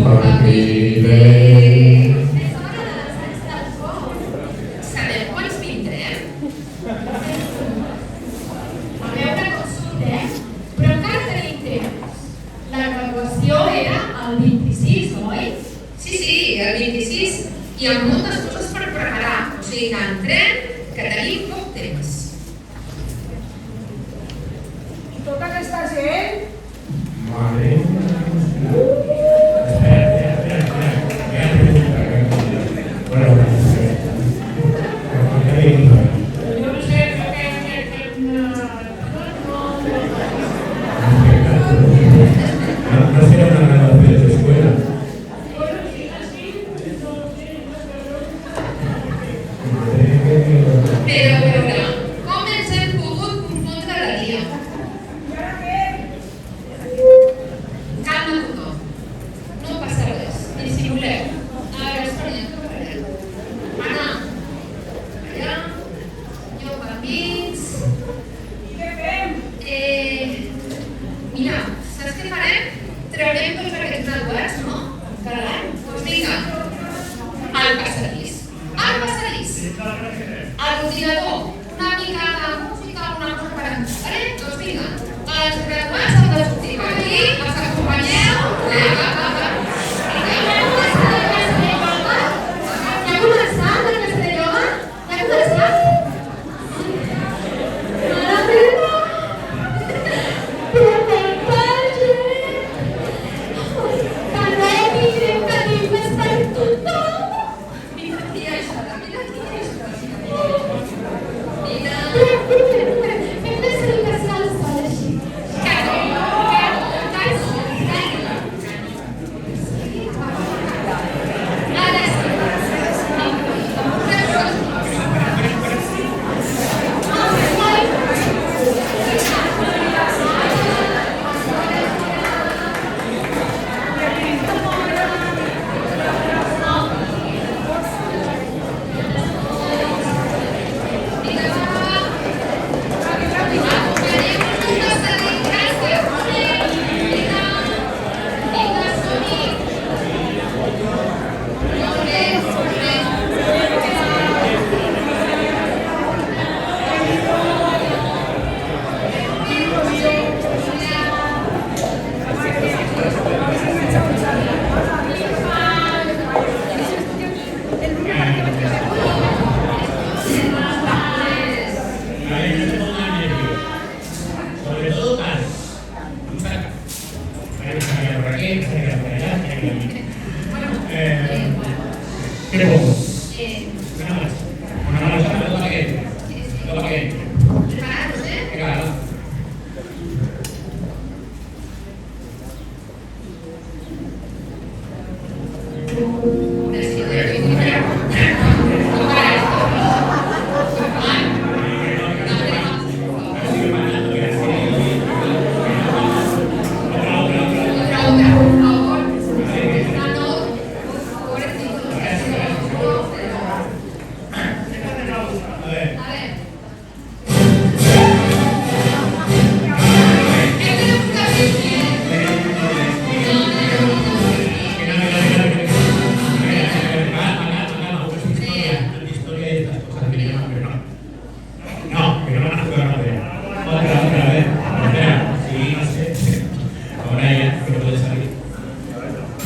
compartiré. Sabeu quants vindrem? A veure com surten, però encara tenim temps. La graduació era el 26, oi? Sí, el 26, i amb moltes coses per preparar. O sigui que entrem, que tenim poc temps. I tota aquesta gent? Vale. Però, com ens hem pogut confondre la dia? Calma tothom. No passa res. Dissimuleu. Ara esperem que parlem. Anna, allà, jo per mig. I què fem? Mira, saps què farem? Traurem tots aquests graduats, no? De l'any. Doncs vinga, al passadís. Al passadís. A l'ordinador, una mica de música, una cosa per encara. Doncs vinga, els graduats han de sortir per aquí, els acompanyeu. Ja ha començat la classe de ioga? Ja ha començat? Mare meva! Però com vagi! També tindrem carismes per tothom! Mira, tia, això, mira, tia, això. Mira. Hem de saludar-se al sol així. Ara sí. Sobre todo tal. Por aquí, por allá. ¿Qué pongo? Una marcha, todo paquete. Todo paquete. Preparados, Venga, va.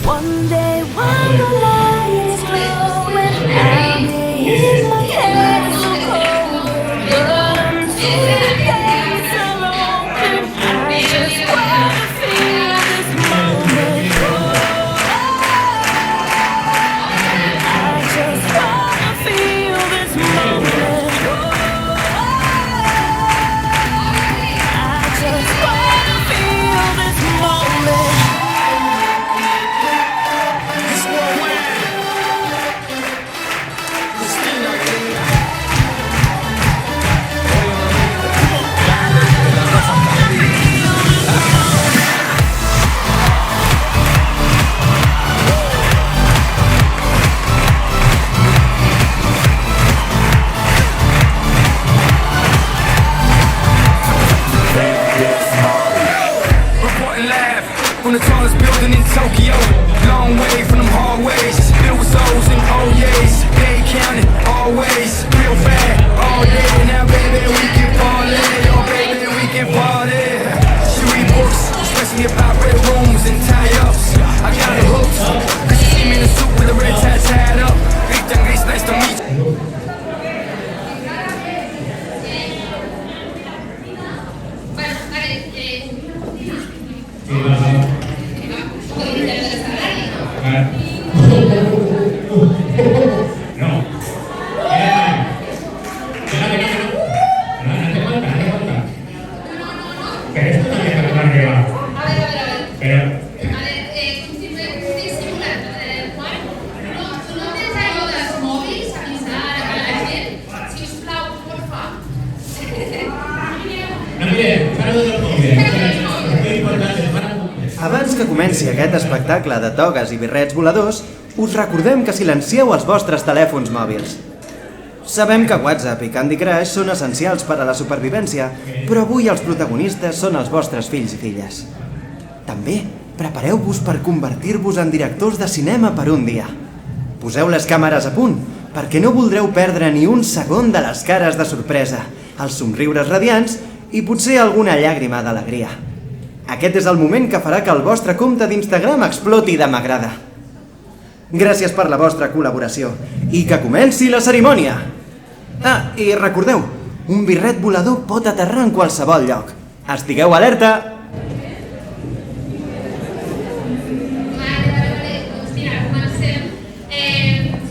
One day when the light is low and I'm my head is so cold, but until the gates are open, I just wanna feel this moment. I just wanna feel this moment. I just wanna feel this moment. It's worldwide. No. No hace falta. Pero esto también va a arriba. A ver. Pero... Juan, no tens allò dels mòbils, avisar a la gent? Sisplau, porfa. No, mire, fareu del mòbil. És important, Abans que comenci aquest espectacle de togues i birrets voladors, us recordem que silencieu els vostres telèfons mòbils. Sabem que WhatsApp i Candy Crush són essencials per a la supervivència, però avui els protagonistes són els vostres fills i filles. També prepareu-vos per convertir-vos en directors de cinema per un dia. Poseu les càmeres a punt, perquè no voldreu perdre ni un segon de les cares de sorpresa, els somriures radiants i potser alguna llàgrima d'alegria. Aquest és el moment que farà que el vostre compte d'Instagram exploti de m'agrada. Gràcies per la vostra col·laboració i que comenci la cerimònia! Ah, i recordeu, un birret volador pot aterrar en qualsevol lloc. Estigueu alerta! Vale, doncs mira, comencem.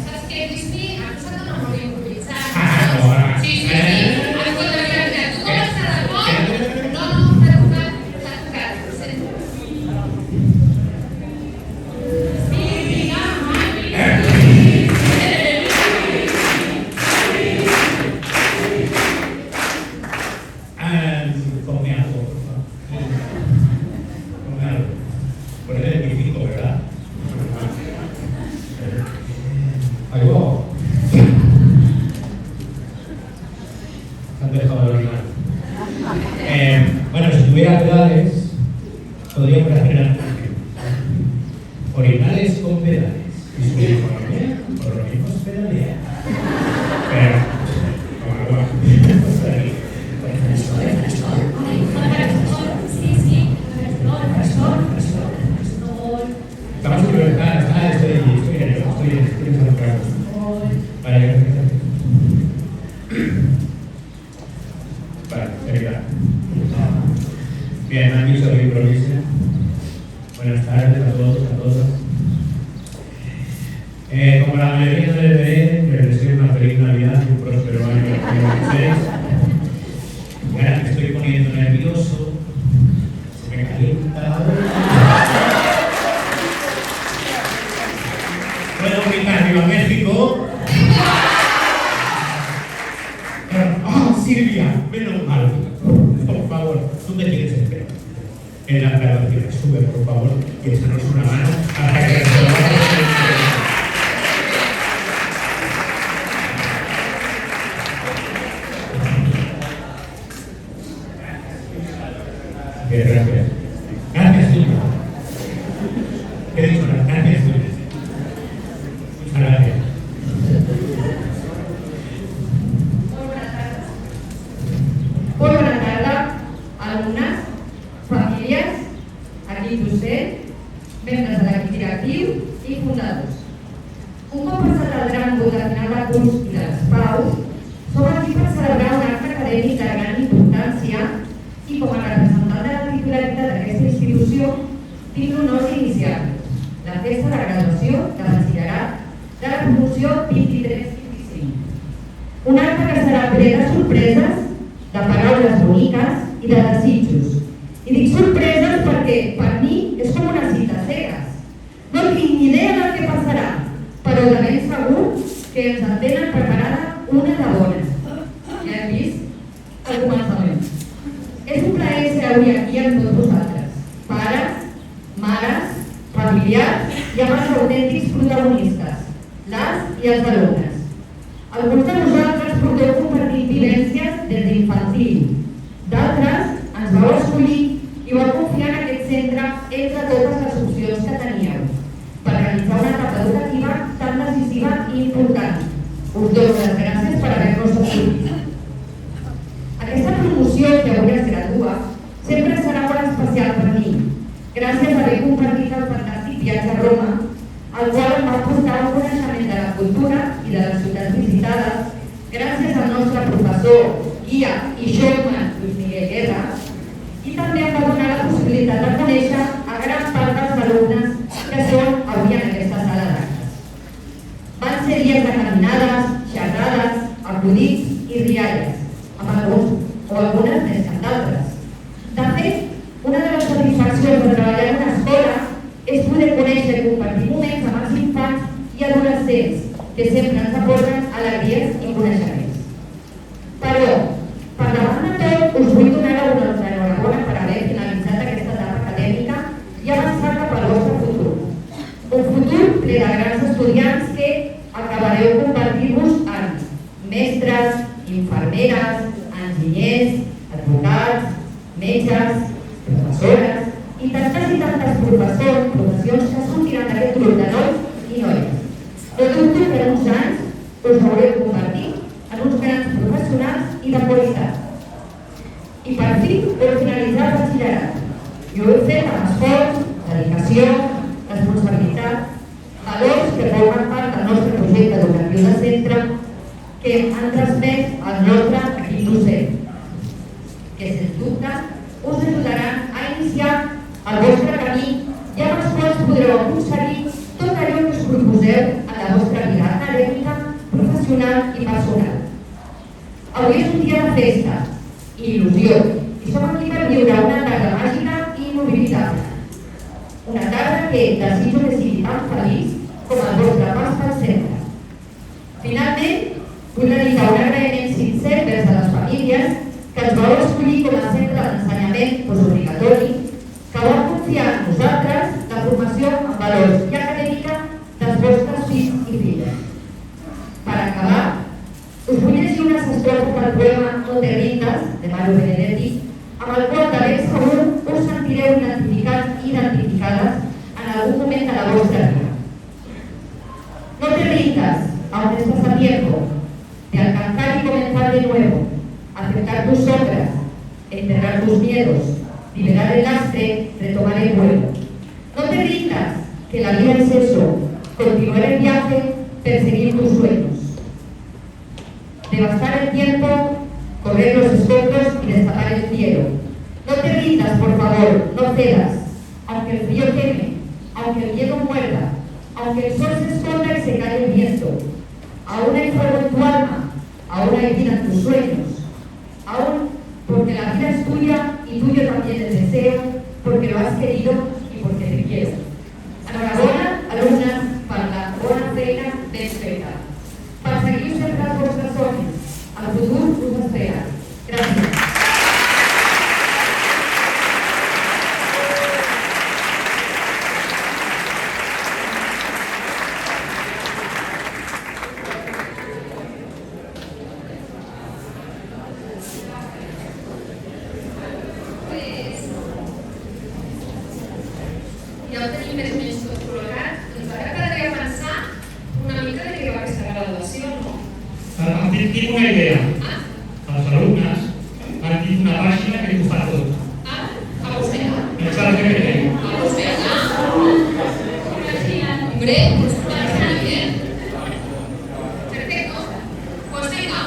Saps què, Cristi? A nosaltres no m'hauríem utilitzat. Sí. Escolta, mira, tu com estàs d'acord? No, t'ha tocat. Come algo, por favor. Come algo. Ponele el pitico, ¿verdad? Ahí va. Se han dejado de orinar. Bueno, si tuviera pedales, podríamos hacer algo. Orinales con pedales. Y subir por lo mismo pedalear. Pero, estamos muy relajados, estoy enfocado. Vale, seriedad. Bien, han visto que improvise. Buenas tardes a todos, a todas. Como la mayoría no les veré, les deseo una feliz Navidad y un próspero año 2016. Y ahora me estoy poniendo nervioso, se me calienta. ¿Puedo gritar Viva México? Silvia, menos mal. Por favor, tú me tienes espero. En la grabación, sube por favor y échanos una mano hasta que gracias. Gracias, Silvia. ¿Qué he dicho? Gracias, Silvia. Muchas gracias. Muy buenas tardes, alumnes, famílies, equip docent, membres de l'equip directiu i fundadors. Un cop passat el gran vot de final de curs i de les paus, som aquí per celebrar un acte acadèmic de gran importància i com a representant de la titularitat d'aquesta institució tinc l'honor d'iniciar la festa de graduació de batxillerat de la promoció 23-25. Un acte que serà ple de sorpreses, de paraules boniques i de desitjos. I dic sorpreses perquè per mi és com una cita a cegues. No tinc ni idea del que passarà, però de ben segur que ens en tenen preparada una de bona. Ja hem vist el començament. És un plaer ser avui aquí amb tots vosaltres, pares, mares, familiars i amb els autèntics protagonistes, les i els alumnes. Alguns de vosaltres porteu compartint vivències des d'infantil. D'altres ens vau escollir i vau confiar en aquest centre entre totes les opcions que teníeu per realitzar una etapa educativa tan decisiva i important. Us dono les gràcies per haver-nos escollit. Aquesta promoció que avui es gradua sempre serà molt especial per mi, gràcies a haver compartit el fantàstic viatge a Roma, el qual em va portar un coneixement de la cultura i de les ciutats visitades, gràcies al nostre professor, guia i showman Lluís Miguel Guerra, i també em va donar la possibilitat de conèixer a gran part dels alumnes que són avui en aquesta acudits i rialles, amb alguns o algunes més que d'altres. De fet, una de les satisfaccions de treballar en una escola és poder conèixer i compartir moments amb els infants i adolescents que sempre ens aporten alegries i coneixements. Però, per davant de tot, us vull donar l'enhorabona per haver finalitzat aquesta etapa acadèmica i avançar cap al vostre futur. Un futur ple de grans estudiants que acabareu convertir-vos en mestres, infermeres, enginyers, advocats, metges, professores i tantes professions que sortiran d'aquest grup de nois i noies. No dubto que en uns anys us haureu convertit en uns grans professionals i de qualitat. I per fi heu finalitzat el batxillerat i ho heu fet amb esforç, dedicació, responsabilitat, valors que formen part del nostre projecte educatiu de centre que han transmès al nostre equip docent, que sens dubte us ajudaran a iniciar el vostre camí i amb els quals podreu aconseguir tot allò que us proposeu en la vostra vida acadèmica, professional i personal. Avui és un dia de festa i il·lusió i som aquí per viure una tarda màgica i inoblidable. Una tarda que desitjo que sigui tan feliç com el vostre pas pel centre. Finalment, vull dedicar un agraïment sincer vers a les famílies que ens vau escollir com a centre d'ensenyament postobligatori, que vau confiar en nosaltres la formació en valors i acadèmica dels vostres fills i filles. Per acabar, us vull llegir unes estrofes del poema No te rindas, de Mario Benedetti, amb el qual de ben segur us sentireu identificats i identificades en algun moment de la vostra vida. No te rindas, aún estás a tiempo de alcanzar y comenzar de nuevo, aceptar tus sombras, enterrar tus miedos, liberar el lastre, retomar el vuelo. No te rindas, que la vida es eso, continuar el viaje, perseguir tus sueños. Devastar el tiempo, correr los escombros y destapar el cielo. No te rindas, por favor, no cedas, aunque el frío queme, aunque el miedo muerda, aunque el sol se esconda y se cae el viento. Aún hay fuego en tu alma, aún hay vida en tus sueños, aún porque la vida es tuya y tuyo también el deseo, porque lo has querido y porque te quiero. Enhorabona, alumnes, per la bona feina ben feta. Perseguiu sempre els vostres somnis. El futur us espera. Gràcies. Ja ho tenim més o menys tot col·locat, doncs ara quedaria pensar una mica de què va aquesta graduació, no? Tinc una idea. Els alumnes han dit una pàgina que ho fa tot. A vostè? Exactament. A vostè, Hombre, pues está bien. Perfecto. Pues venga,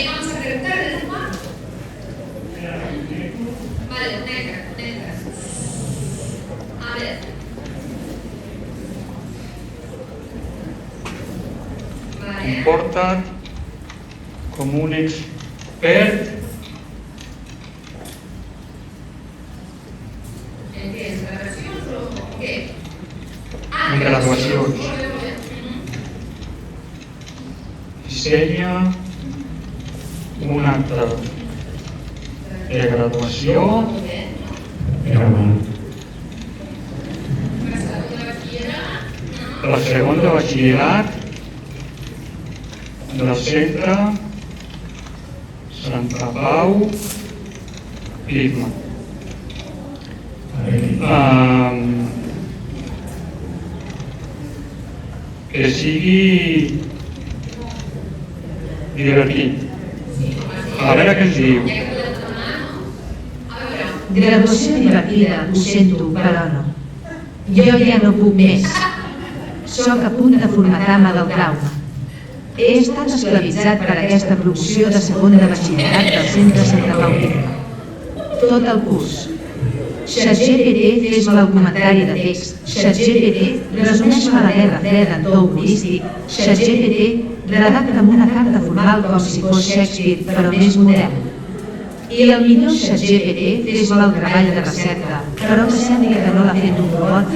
vamos a preguntar de tema. Vale, negras. A ver. Vale. Comporta't com un expert ¿En qué es? ¿Graduacions o qué? en graduacions. Dissenya un acte de graduació el segon de batxillerat del centre Santa Pau Plisma. Que sigui divertit. A veure què ens diu. Graduació divertida, ho sento, però no. Jo ja no puc més. Soc a punt de formatar-me del trauma. He estat esclavitzat per aquesta promoció de segon de batxillerat del centre Santa Pau Plisma. Tot el curs. ChatGPT fes-me el comentari de text. ChatGPT resumeix-me la Guerra Freda en to humorístic. ChatGPT redacta'm una carta formal com si fos Shakespeare, però més modern. I el millor ChatGPT fes-me el treball de recerca, però que sembli que no l'ha fet un robot.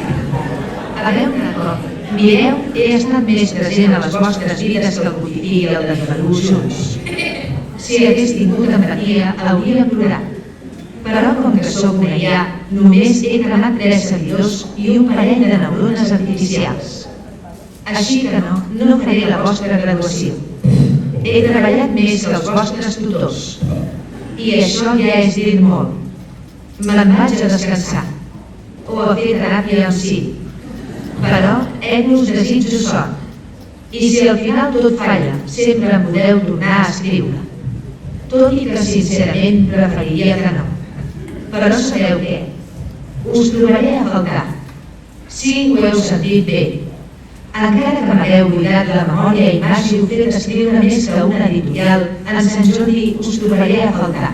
A veure de cop, mireu, he estat més present a les vostres vides que el Botifí i el d'en Perú junts. Si hagués tingut empatia, hauria plorat. Però com que sóc una IA, només he cremat 3 seguidors i un parell de neurones artificials. Així que no faré la vostra graduació. He treballat més que els vostres tutors. I això ja és dir molt. Me'n vaig a descansar. O a fer teràpia amb sí. Però us desitjo sort. I si al final tot falla, sempre em podeu tornar a escriure. Tot i que sincerament preferiria que no. Però sabeu què? Us trobaré a faltar. Sí, ho heu sentit bé. Encara que m'hagueu buidat la memòria i m'hàgiu fet escriure més que una editorial, en Sant Jordi us trobaré a faltar.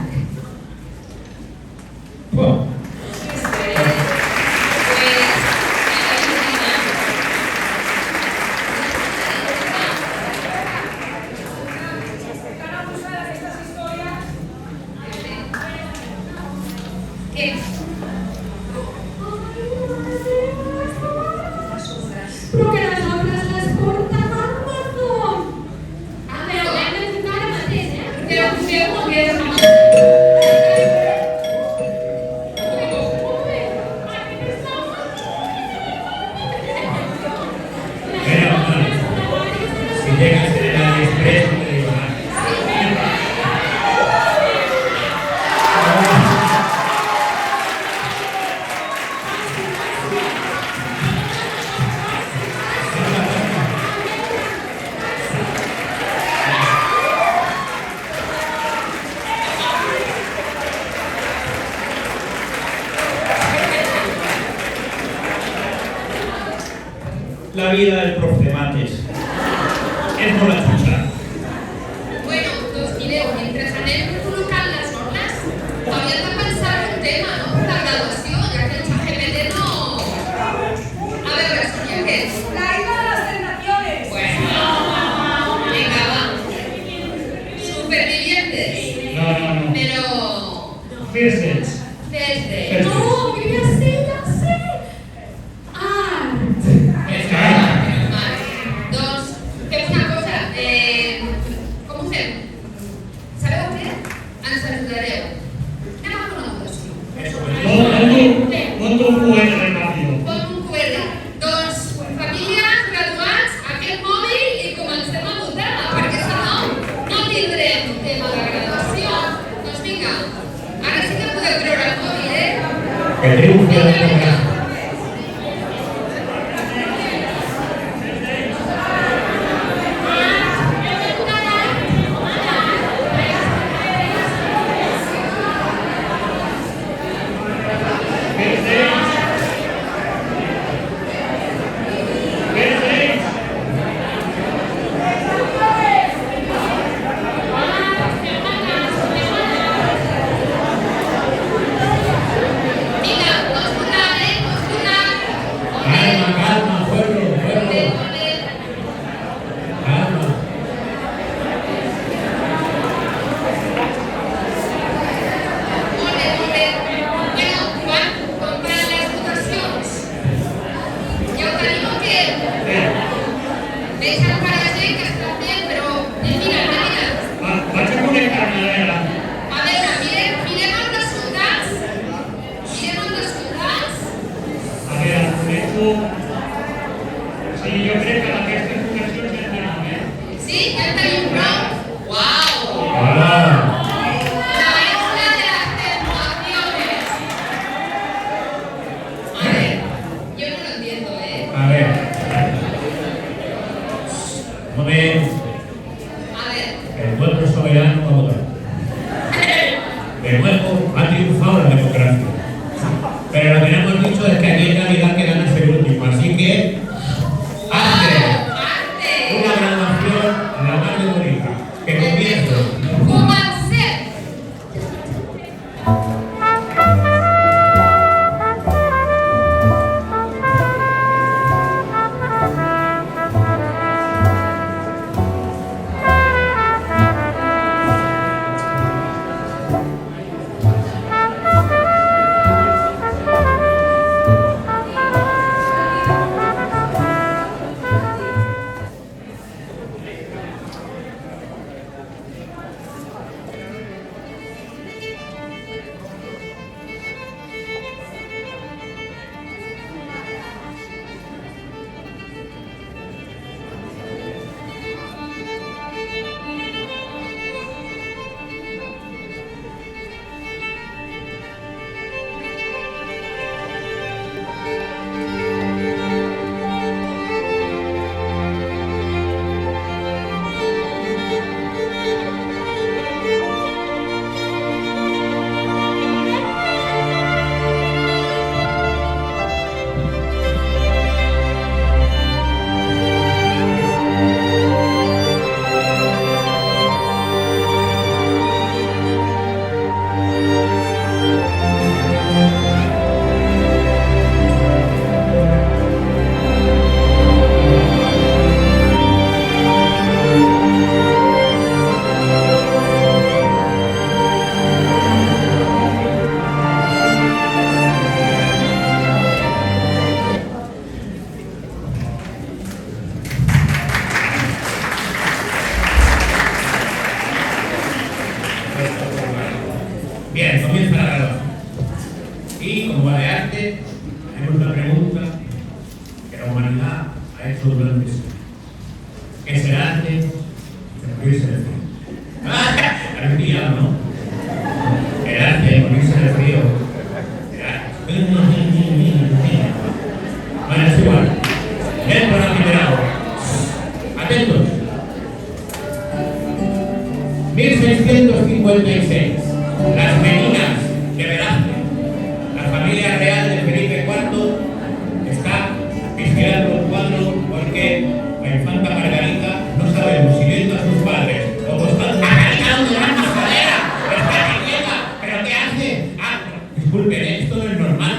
Però que les obres les porta Amazon. Però hem de trucar ara mateix, Però que és si llegas a la express, no te digo nada. La vida del profe de mates és molt atxutxada. Bueno, doncs mireu, mentre anem col·locant les orles, hauríem de pensar en un tema, no? Per la graduació, ja que el ChatGPT no... A veure, Sonia, què és? La isla de las tentaciones. Bueno, venga, va. Supervivientes. No. Pero... Fes-les. Desde... No, yo ya sé. Doncs, fem una cosa. Com ho fem? Sabeu què? Ens ajudareu. Anem a fer una votació. Monta un QR ràpid. Pon un QR. Doncs, famílies, graduats, aquest mòbil i comencem a votar, perquè si no tindrem tema de graduació. Doncs vinga, ara sí que podeu treure el mòbil, Que triomfi el programa. hecho durante su vida. Que será antes de morirse de frío. Habéis pillado, ¿no? Era antes de morirse de frío. Bueno, es igual. Ven por aquí, atentos. 1656. Las meninas de Velázquez. La familia real de Felipe IV está vigilando el cuadro porque la infanta Margarita no sabemos si viendo a sus padres o buscando Margarita donde va la escalera. Está quieta. ¿Pero qué hace? Disculpen, esto no es normal.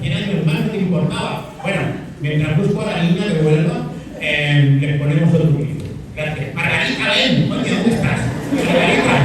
100 años más no te importaba. Bueno, mientras busco a la niña que vuelva, le ponemos otro libro. Gracias. Margarita, ven. Oye, ¿dónde estás? Margarita.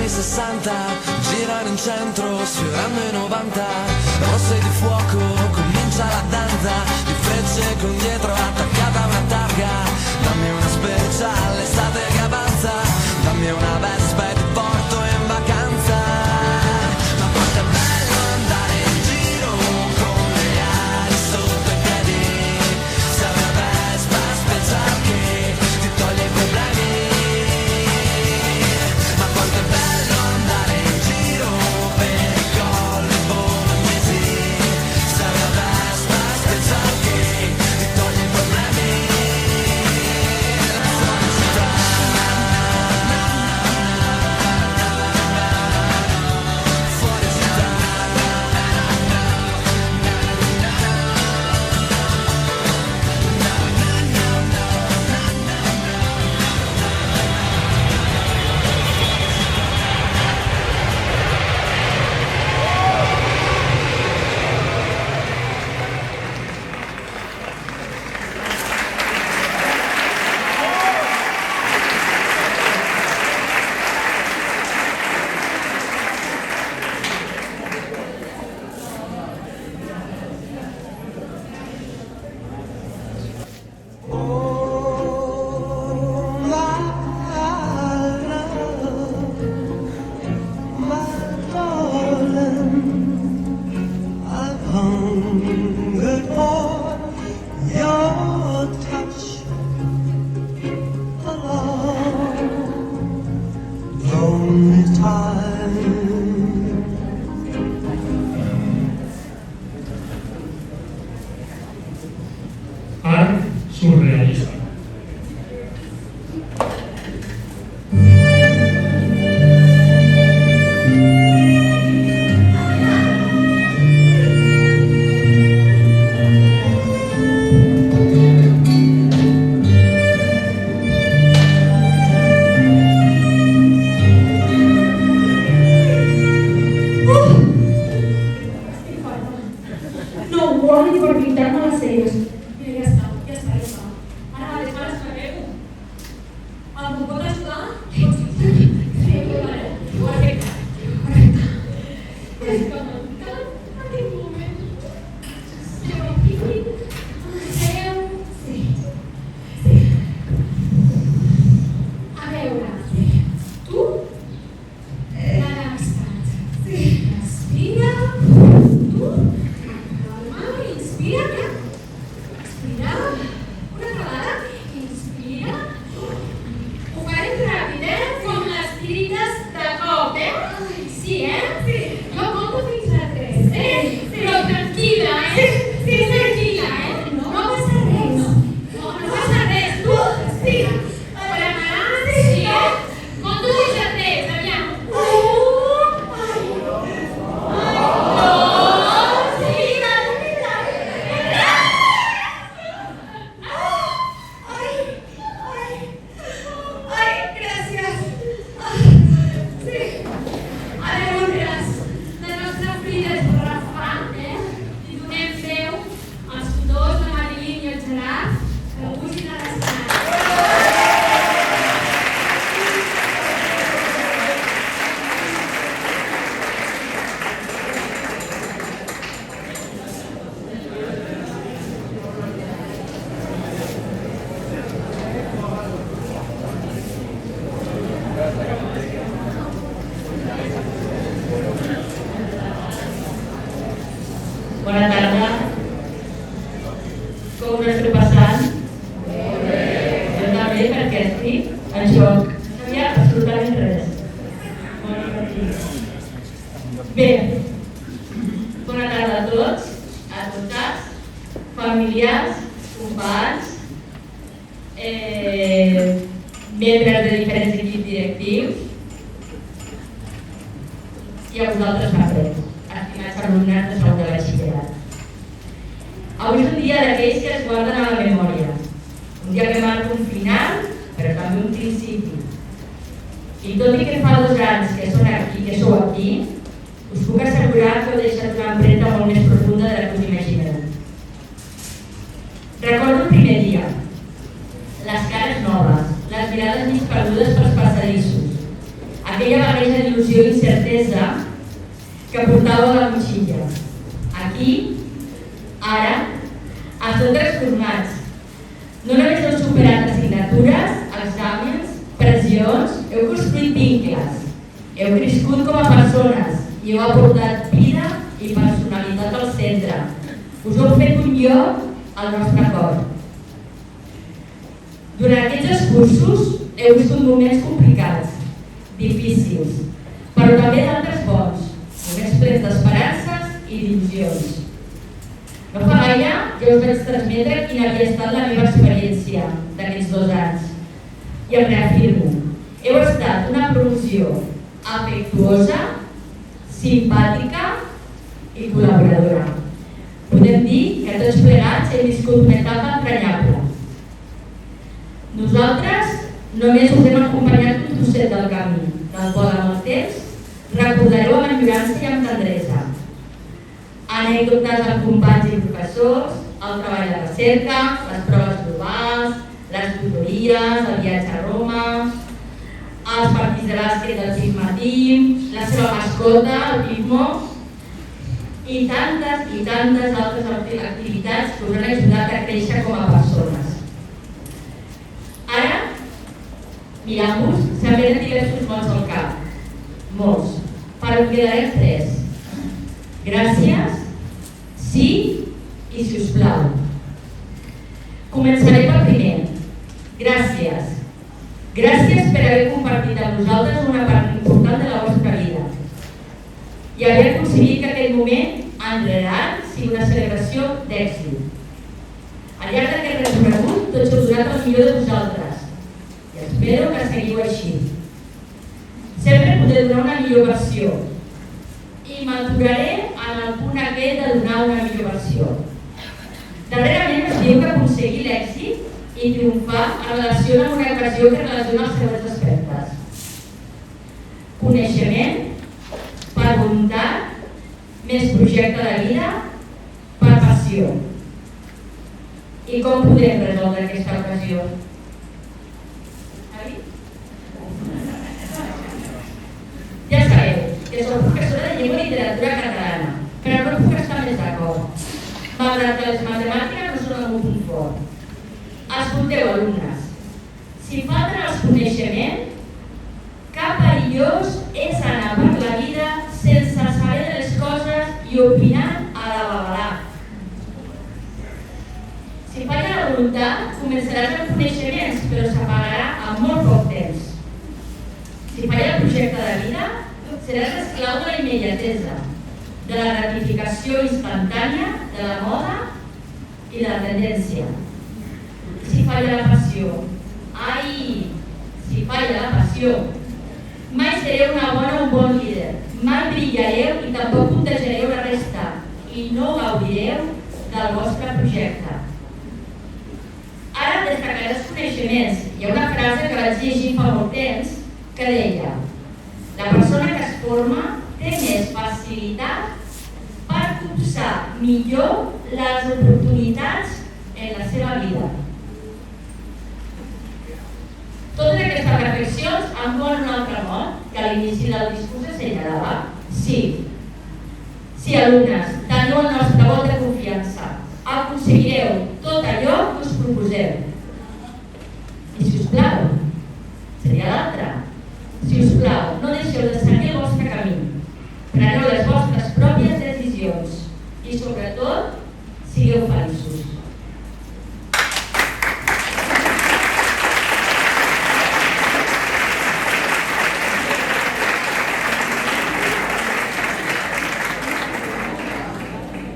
anni 60, girano in centro, sfiorando i 90, rosse di fuoco, comincia la danza, di frecce con dietro attaccata una targa, dammi una speciale, estate che avanza, dammi una vespa e ti porto in vacanza, ma quanto è bello andare in giro con le ali sotto i piedi, sei una vespa speciale che ti toglie i problemi. Quanto è bello andare in giro per i colli bolognesi, sei una surrealista. No ho ni per pintar-me les celles. Mira, ja està. Ara mateix me les preparo. Em pot ajudar? Sí, vale. Perfecte. És que m'encanta aquest moment. Seu aquí. Seu. Sí. A veure, tu relaxa't. Sí. Respira. Tu. Calma, inspira. Expira. Una altra vegada. Inspira. Ho farem ràpid, com les tirites de cop, Sí, Sí. Jo compto fins a 3, Però tranquil·la, Sí, tranquil·la, No passa res. No passa res. Tu, respira. Preparat, Sí, Compto fins a 3, aviam. 1, 2, sí, Ai, gràcies. Sí. Ara veuràs, la nostra filla és refran, Li donem veu als tutors, la Marilyn i el Gerard, que pugin a l'escenari. Bona tarda. Com us esteu passant? Jo també, perquè estic en joc. No hi ha absolutament res. Bé, bona tarda a tots, a totes, familiars, companys, membres de diferents equips directius i a vosaltres també, estimats alumnes de segon de batxillerat. Avui és un dia d'aquells que es guarden a la memòria, un dia que marca un final, però també un principi. I tot i que fa 2 anys que sou aquí, us puc assegurar que heu deixat una empremta molt més profunda de la que us imagineu. Recordo el primer dia, les cares noves, les mirades mig perdudes pels passadissos, aquella barreja d'il·lusió i incertesa que portàveu a la motxilla. Aquí, ara, esteu transformats. No només heu superat assignatures, exàmens, pressions, heu construït vincles, heu crescut com a persones i heu aportat vida i personalitat al centre. Us heu fet un lloc al nostre cor. Durant aquests escurços heu viscut moments complicats, difícils, però també d'altres bons, moments plens d'esperances i d'il·lusions. No fa gaire ja us vaig transmetre quina havia estat la meva experiència d'aquests 2 anys. I em reafirmo, heu estat una promoció afectuosa, simpàtica i col·laboradora. Podem dir que tots plegats hem viscut una etapa entranyable. Nosaltres només us hem acompanyat un trosset del camí, del qual amb el temps recordareu amb enyorança i amb tendresa. Anècdotes amb companys i professors, el treball de recerca, les proves globals, les tutories, el viatge a Roma, els partits de bàsquet del Sigma Team, la seva mascota, el Pigmo, i tantes altres activitats que us han ajudat a créixer com a persones. Ara, mirant-vos, se'm venen diversos mots al cap. Molts. Però en quedarem 3. Gràcies, sí i sisplau. Començaré pel primer. Gràcies. Gràcies per haver compartit amb nosaltres una part important de la vostra vida i haver aconseguit que aquest moment en real sigui una celebració d'èxit. Al llarg d'aquest recorregut, el millor de vosaltres i espero que seguiu així. Sempre podré donar una millor versió i m'aturaré en el punt aquest de donar una millor versió. Darrerament us diu que aconseguir l'èxit i triomfar es relaciona amb una equació que relaciona els següents aspectes: coneixement per voluntat, més projecte de vida per passió. I com podem resoldre aquesta equació? Ja sabeu que soc professora de llengua i literatura catalana, però no puc estar més d'acord. Malgrat que les matemàtiques no són el meu punt fort. Escolteu, alumnes, si falten els coneixements, cap perillós és anar per la vida sense saber de les coses i opinant a la babalà. Si falla la voluntat, començaràs amb coneixements, però s'apagarà en molt poc temps. Si falla el projecte de vida, seràs esclau de la immediatesa, de la gratificació instantània, de la moda i de la tendència. Si falla la passió, si falla la passió, mai sereu una bona o un bon líder, mai brillareu i tampoc contagiareu la resta i no gaudireu del vostre projecte. Ara destacaré els coneixements. Hi ha una frase que vaig llegir fa molt temps que deia: la persona que es forma té més facilitat per copsar millor les oportunitats en la seva vida. Totes aquestes reflexions em donen un altre mot que a l'inici del discurs assenyalava. Sí, alumnes, teniu el nostre vot de confiança. Aconseguireu tot allò que us proposeu. I si us plau, seria l'altre. Si us plau, no deixeu de seguir el vostre camí. Preneu les vostres pròpies decisions i, sobretot, sigueu feliços.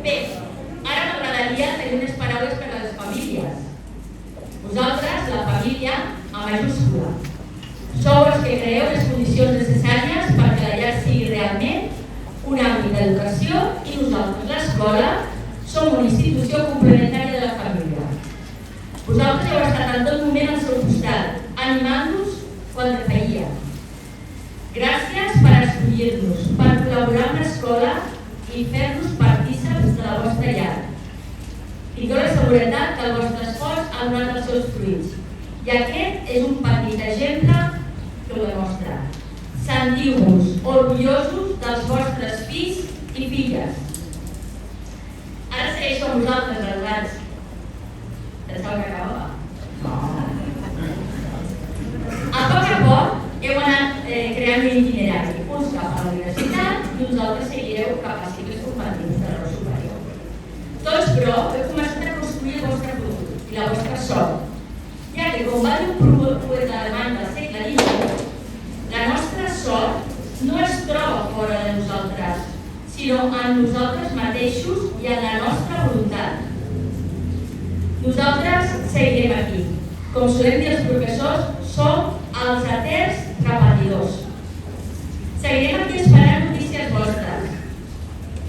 Bé, ara m'agradaria tenir unes paraules per a les famílies. Vosaltres, la família, a majúscula. Sou els que creeu les condicions necessàries perquè la llar sigui realment un àmbit d'educació i nosaltres, l'escola, som una institució complementària de la família. Vosaltres heu estat en tot moment al seu costat, animant-nos quan decaïa. Gràcies per escollir-nos, per col·laborar amb l'escola i fer-nos partícips de la vostra llar. Tingueu la seguretat que el vostre esforç ha donat els seus fruits. I aquest és un petit exemple que ho demostra. Sentiu-vos orgullosos dels vostres fills i filles. Ara segueixo amb vosaltres, adorats. Pensava que acabava? No. A poc heu anat creant un itinerari. Uns cap a la universitat i uns altres seguireu cap a cicles formatius de grau superior. Tots, però, heu començat a construir el vostre futur i la vostra sort. Ja que, com va dir un poeta alemany del segle XIX, la nostra sort no es troba fora de nosaltres, sinó en nosaltres mateixos i en la nostra voluntat. Nosaltres seguirem aquí. Com solem dir els professors, som els eterns repetidors. Seguirem aquí esperant notícies vostres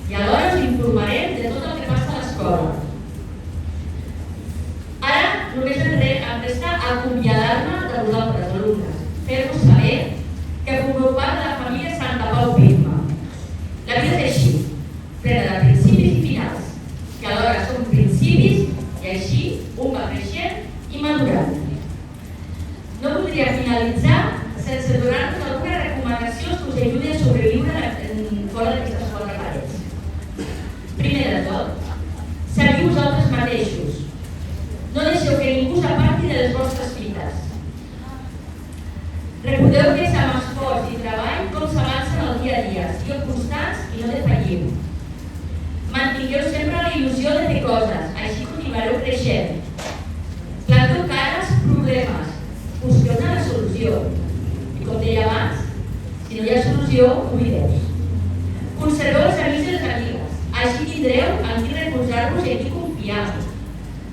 i alhora us informarem de tot el que passa a l'escola. Ara només em resta acomiadar-me de vosaltres, alumnes, fer-vos saber que formeu part de la família Santa Pau Pirma. La vida és així, plena de principis i finals, que alhora són principis i així un va creixent i madurant. No voldria finalitzar sense donar-vos alguna recomanació que us ajudi a sobreviure fora d'aquestes quatre parets. Primer de tot, seguiu vosaltres mateixos. No deixeu que ningú s'aparti de les vostres fites. Recordeu que és amb esforç i treball com s'avança en el dia a dia. Sigueu constants i no defalliu. Mantingueu sempre la il·lusió de fer coses, així continuareu creixent. Planteu cara als problemes, busqueu-ne la solució. I com deia abans, si no hi ha solució, oblideu. Conserveu els amics i les amigues, així tindreu en qui recolzar-vos i en qui confiar.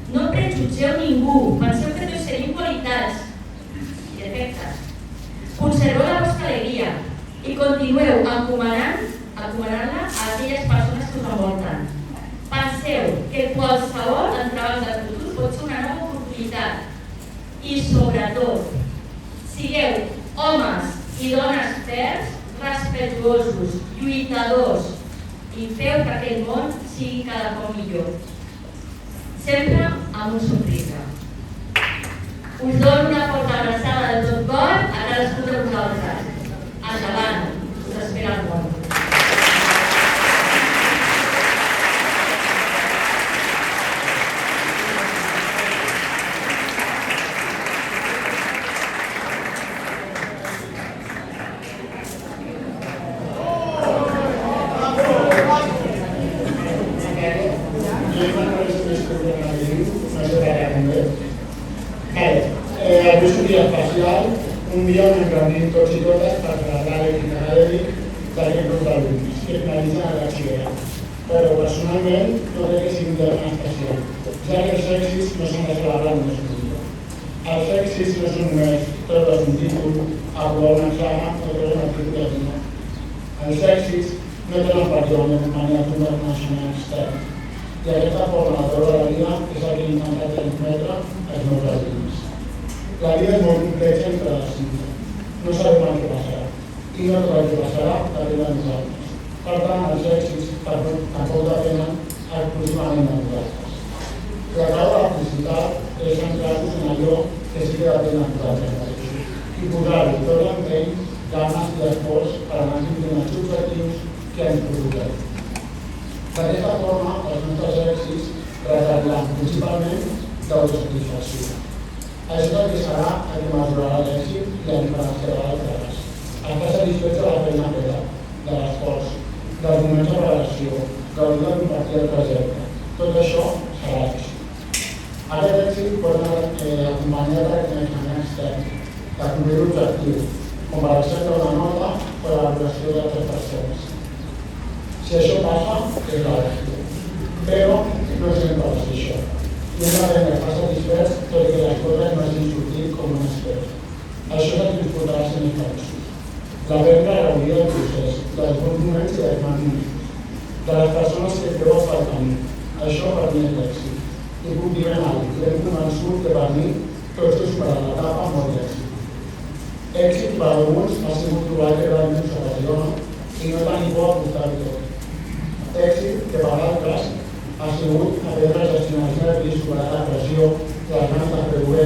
No prejutgeu ningú, penseu que tots tenim qualitats i defectes. Conserveu la vostra alegria i continueu encomanant-la a aquelles persones que us envolten. Penseu que qualsevol entrebanc del futur pot ser una nova oportunitat. I sobretot, sigueu homes i dones ferms, respectuosos, lluitadors i feu que aquest món sigui cada cop millor. Sempre amb un somriure. Us dono una forta abraçada de tot cor a cadascun de vosaltres. Endavant, us espera el món. Avui és un dia especial, un dia on ens reunim tots i totes per celebrar l'èxit acadèmic d'aquest grup d'alumnes que finalitzen el batxillerat. Però personalment no crec que sigui un dia tan especial, ja que els èxits no s'han de celebrar només un dia. Els èxits no són només treure un títol, aprovar un examen o treure una títol de vida. Els èxits no tenen per dir una manera d'un reconeixement extern. I aquesta forma de veure la vida és el que he intentat transmetre als meus alumnes. La vida és molt complexa entre les cintes. No sabem el que passarà. I no tot el que passarà depèn de nosaltres. Per tant, els èxits tampoc depenen exclusivament de nosaltres. La clau de la felicitat és centrar-nos en allò que sí que depèn de nosaltres mateixos i posar-hi tot l'empeny, ganes i esforç per anar complint els objectius que ens proposem. D'aquesta forma, els nostres èxits requeriran principalment d'autosatisfacció. Això és el que serà el que mesurarà l'èxit i el diferenciarà del fracàs. Estar satisfets de la feina feta, de l'esforç, dels moments de relació, gaudir de compartir el trajecte. Tot això serà èxit. Aquest èxit pot anar acompanyat de reconeixement extern, de complir l'objectiu, com per exemple una nota o la valoració d'altres persones. Si això passa, és l'èxit. Però no sempre va ser això. I hem d'aprendre a estar satisfets tot i que les coses no hagin sortit com un espera. Això és el que ens portarà a ser més feliços. L'aprendre a gaudir del procés, dels bons moments i dels mals moments, de les persones que creuen pel camí. Això per mi és l'èxit. I puc dir ben alt, i ben convençut que per mi tots he superat l'etapa amb molt d'èxit. Èxit per alguns ha sigut trobar que realment s'apassiona i no tenir por a portar-ho tot. Èxit que per altres ha sigut aprendre a gestionar els nervis, superar la pressió, les ganes de fer-ho bé.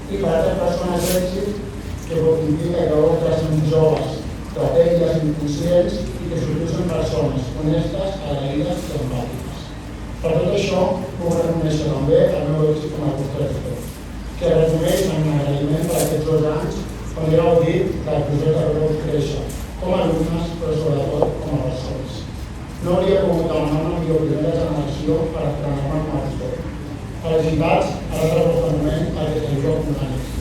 I per altres persones d'èxit que pot implicar que vosaltres són joves, tratèries, inconscients i que sobretot són persones honestes, agraïdes i empàtiques. Per tot això, puc reconèixer també el meu èxit com a vostre tutor, que resumeix en un agraïment per aquests 2 anys on he gaudit del projecte que vau créixer, com a alumnes, però sobretot com a persones. No hauria pogut demanar una millor primera generació per estrenar-me com a tutor. Felicitats, ara és el vostre moment perquè seguiu acumulant èxits.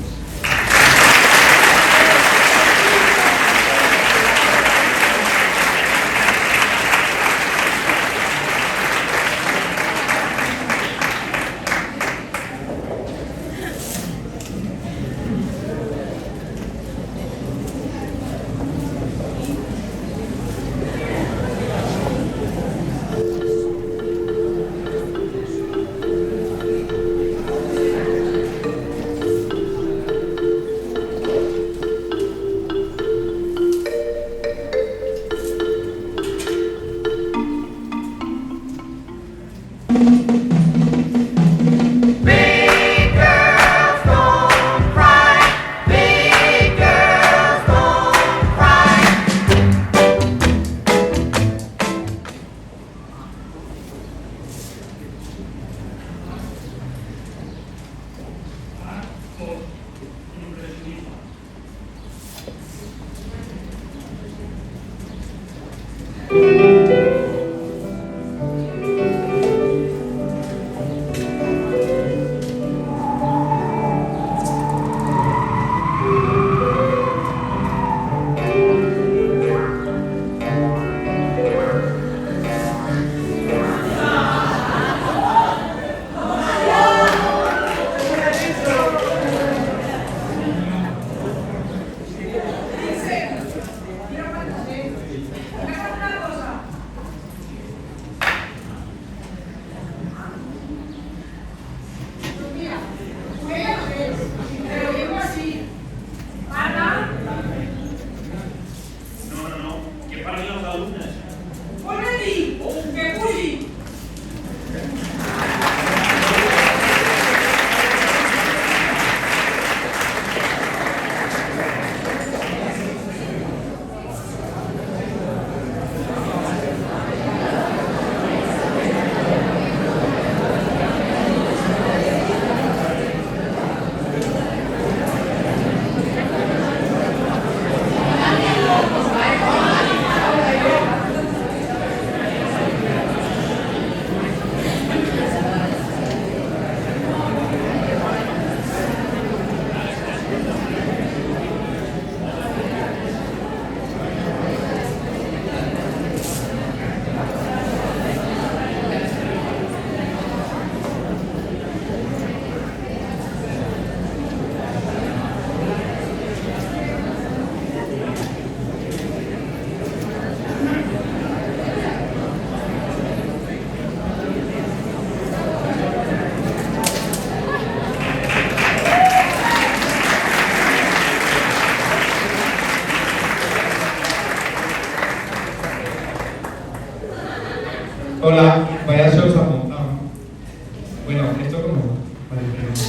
Bueno, esto como... Vale, perdón.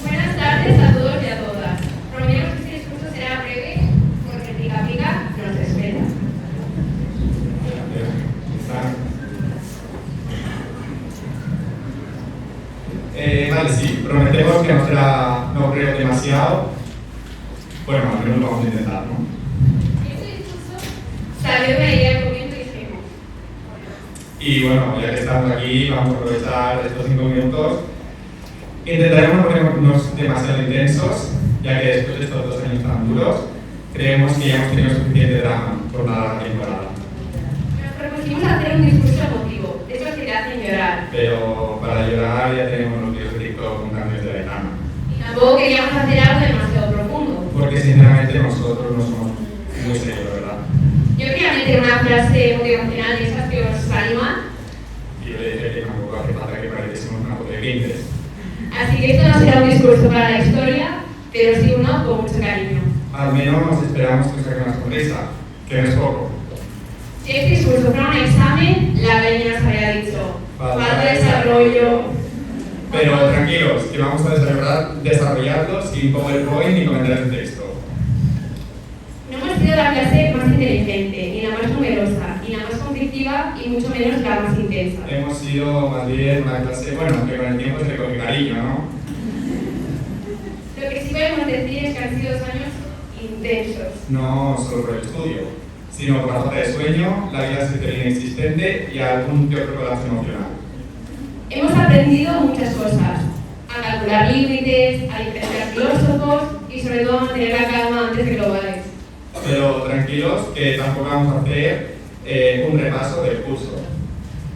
Buenas tardes a todos y a todas. Prometemos que este discurso será breve porque el pica pica nos espera. Vale, sí, prometemos que no será no creo demasiado. Bueno, al menos lo vamos a intentar, ¿no? Este discurso salió de ahí al comienzo y dijimos. Y bueno, ya que estamos aquí, vamos a aprovechar estos 5 minutos. Intentaremos no ponernos demasiado intensos, ya que después de estos 2 años tan duros, creemos que ya hemos tenido suficiente drama por la larga temporada. Nos propusimos hacer un discurso emotivo, de esos que te hacen llorar. Pero para llorar ya tenemos los vídeos de TikTok con cambios de ventana. Y tampoco queríamos hacer algo demasiado profundo. Porque sinceramente nosotros no somos muy serios, ¿verdad? Yo quería meter una frase motivacional de esas que os animan. Y yo le dije que tampoco hace falta que pareciésemos una foto de Pinterest. Así que esto no será un discurso para la historia, pero sí uno con mucho cariño. Al menos esperamos que os saque una sonrisa, que no es poco. Si este discurso fuera un examen, la academia nos habría dicho falta de desarrollo. Pero tranquilos, que vamos a desarrollarlo sin PowerPoint ni comentarios de texto. No hemos sido la clase más inteligente, ni la más numerosa, ni la más conflictiva, y mucho menos la más intensa. Hemos sido más bien una clase, bueno, que con el tiempo se le coge cariño, ¿no? Lo que sí podemos decir es que han sido 2 años intensos. No solo por el estudio, sino por la falta de sueño, la vida se termina inexistente y algún que otro colapso emocional. Hemos aprendido muchas cosas, a calcular límites, a diferenciar filósofos y sobre todo a mantener la calma antes de globales. Pero tranquilos, que tampoco vamos a hacer un repaso del curso.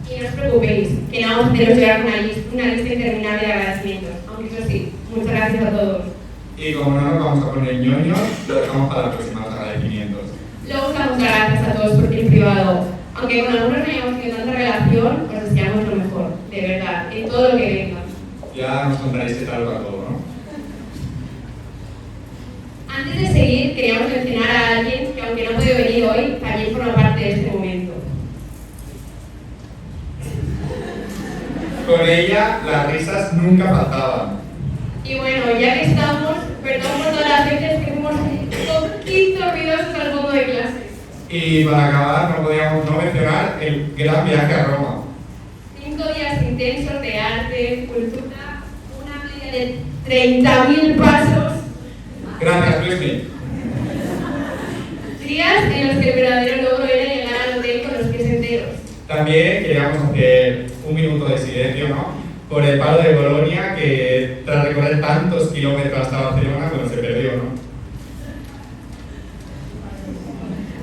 Y no os preocupéis, que no vamos a haceros llegar una lista interminable de agradecimientos, aunque eso sí, muchas gracias a todos. Y como no nos vamos a poner ñoños, lo dejamos para la próxima agradecimientos. Luego os damos las gracias a todos por el privado. Aunque con algunos no hayamos tenido tanta relación, os deseamos lo mejor, de verdad, en todo lo que venga. Ya nos contaréis qué tal va todo, ¿no? Antes de seguir, queríamos mencionar a alguien que, aunque no ha podido venir hoy, también forma parte de este momento. Con ella, las risas nunca faltaban. Y bueno, ya que estamos, perdón por todas las veces que fuimos un poquito ruidosos al fondo de clases. Y para acabar, no podíamos no mencionar el gran viaje a Roma. 5 días intensos de arte, cultura, una media de 30.000 pasos. Gracias, Luismi. Días en los que el verdadero logro era llegar al hotel con los pies enteros. También queríamos hacer un minuto de silencio, ¿no? Por el palo de Bolonia, que tras recorrer tantos kilómetros hasta Barcelona, bueno, se perdió, ¿no?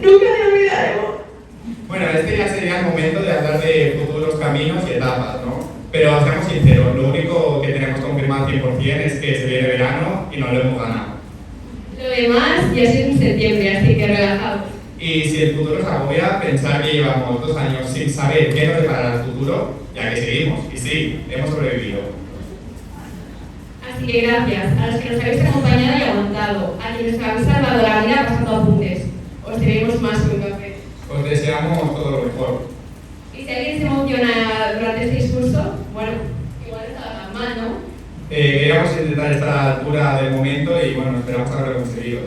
Nunca me olvidaremos. Bueno, este ya sería el momento de hablar de futuros caminos y etapas, ¿no? Pero seamos sinceros, lo único que tenemos confirmado al 100% es que se viene verano y no lo hemos ganado. Lo demás ya es en septiembre, así que relajados. Y si el futuro os agobia, pensar que llevamos 2 años sin saber qué nos deparará el futuro, ya que seguimos, y sí, hemos sobrevivido. Así que gracias a los que nos habéis acompañado y aguantado, a quienes nos habéis salvado la vida pasando apuntes. Os tenemos más que un café. Os deseamos todo lo mejor. Y si alguien se emociona durante este discurso, bueno, igual estaba tan mal, ¿no? Queríamos intentar estar a la altura del momento y bueno, esperamos haberlo conseguido.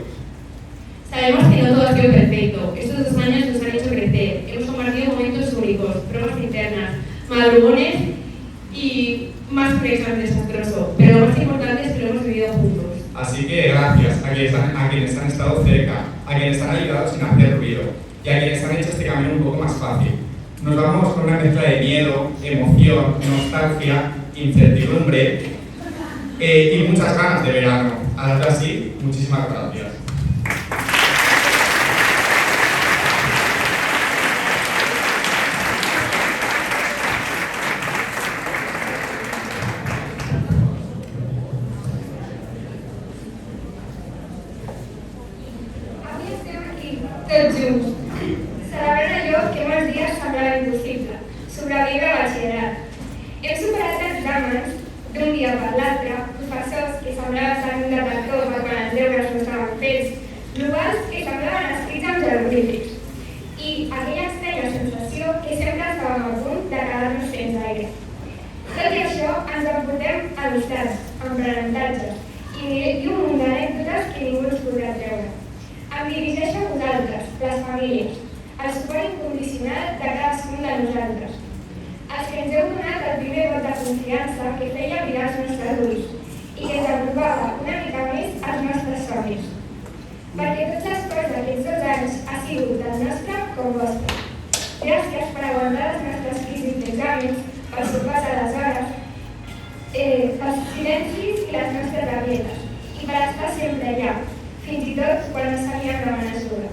Sabemos que no todo ha sido perfecto. Estos 2 años nos han hecho crecer. Hemos compartido momentos únicos, pruebas internas, madrugones y más que un examen desastroso. Pero lo más importante es que lo hemos vivido juntos. Así que gracias a quienes han estado cerca, a quienes han ayudado sin hacer ruido y a quienes han hecho este camino un poco más fácil. Nos vamos con una mezcla de miedo, emoción, nostalgia, incertidumbre y muchas ganas de verano. Ahora sí, muchísimas gracias. Tots junts. Celebrant allò que molts dies semblava impossible, sobreviure al batxillerat. Hem superat exàmens d'un dia per l'altre, professors que semblaven ser un de tractor quan els deures no estaven fets, l'aire. Tot i això, ens emportem amistats, aprenentatges i un munt d'anècdotes que ningú ens podrà treure. Em dirigeixo a vosaltres, les famílies, el suport incondicional de cadascun de nosaltres, els que ens heu donat el primer vot de confiança que feia mirar els nostres ulls i que ens apropava una mica més als nostres somnis. Perquè tot l'esforç d'aquests 2 anys ha sigut tant nostre com vostre. Gràcies per aguantar les nostres crisis d'exàmens, per sorpassar les hores, pels silencis i les nostres rabietes, i per estar sempre allà, fins i tot quan no sabíem demanar ajuda.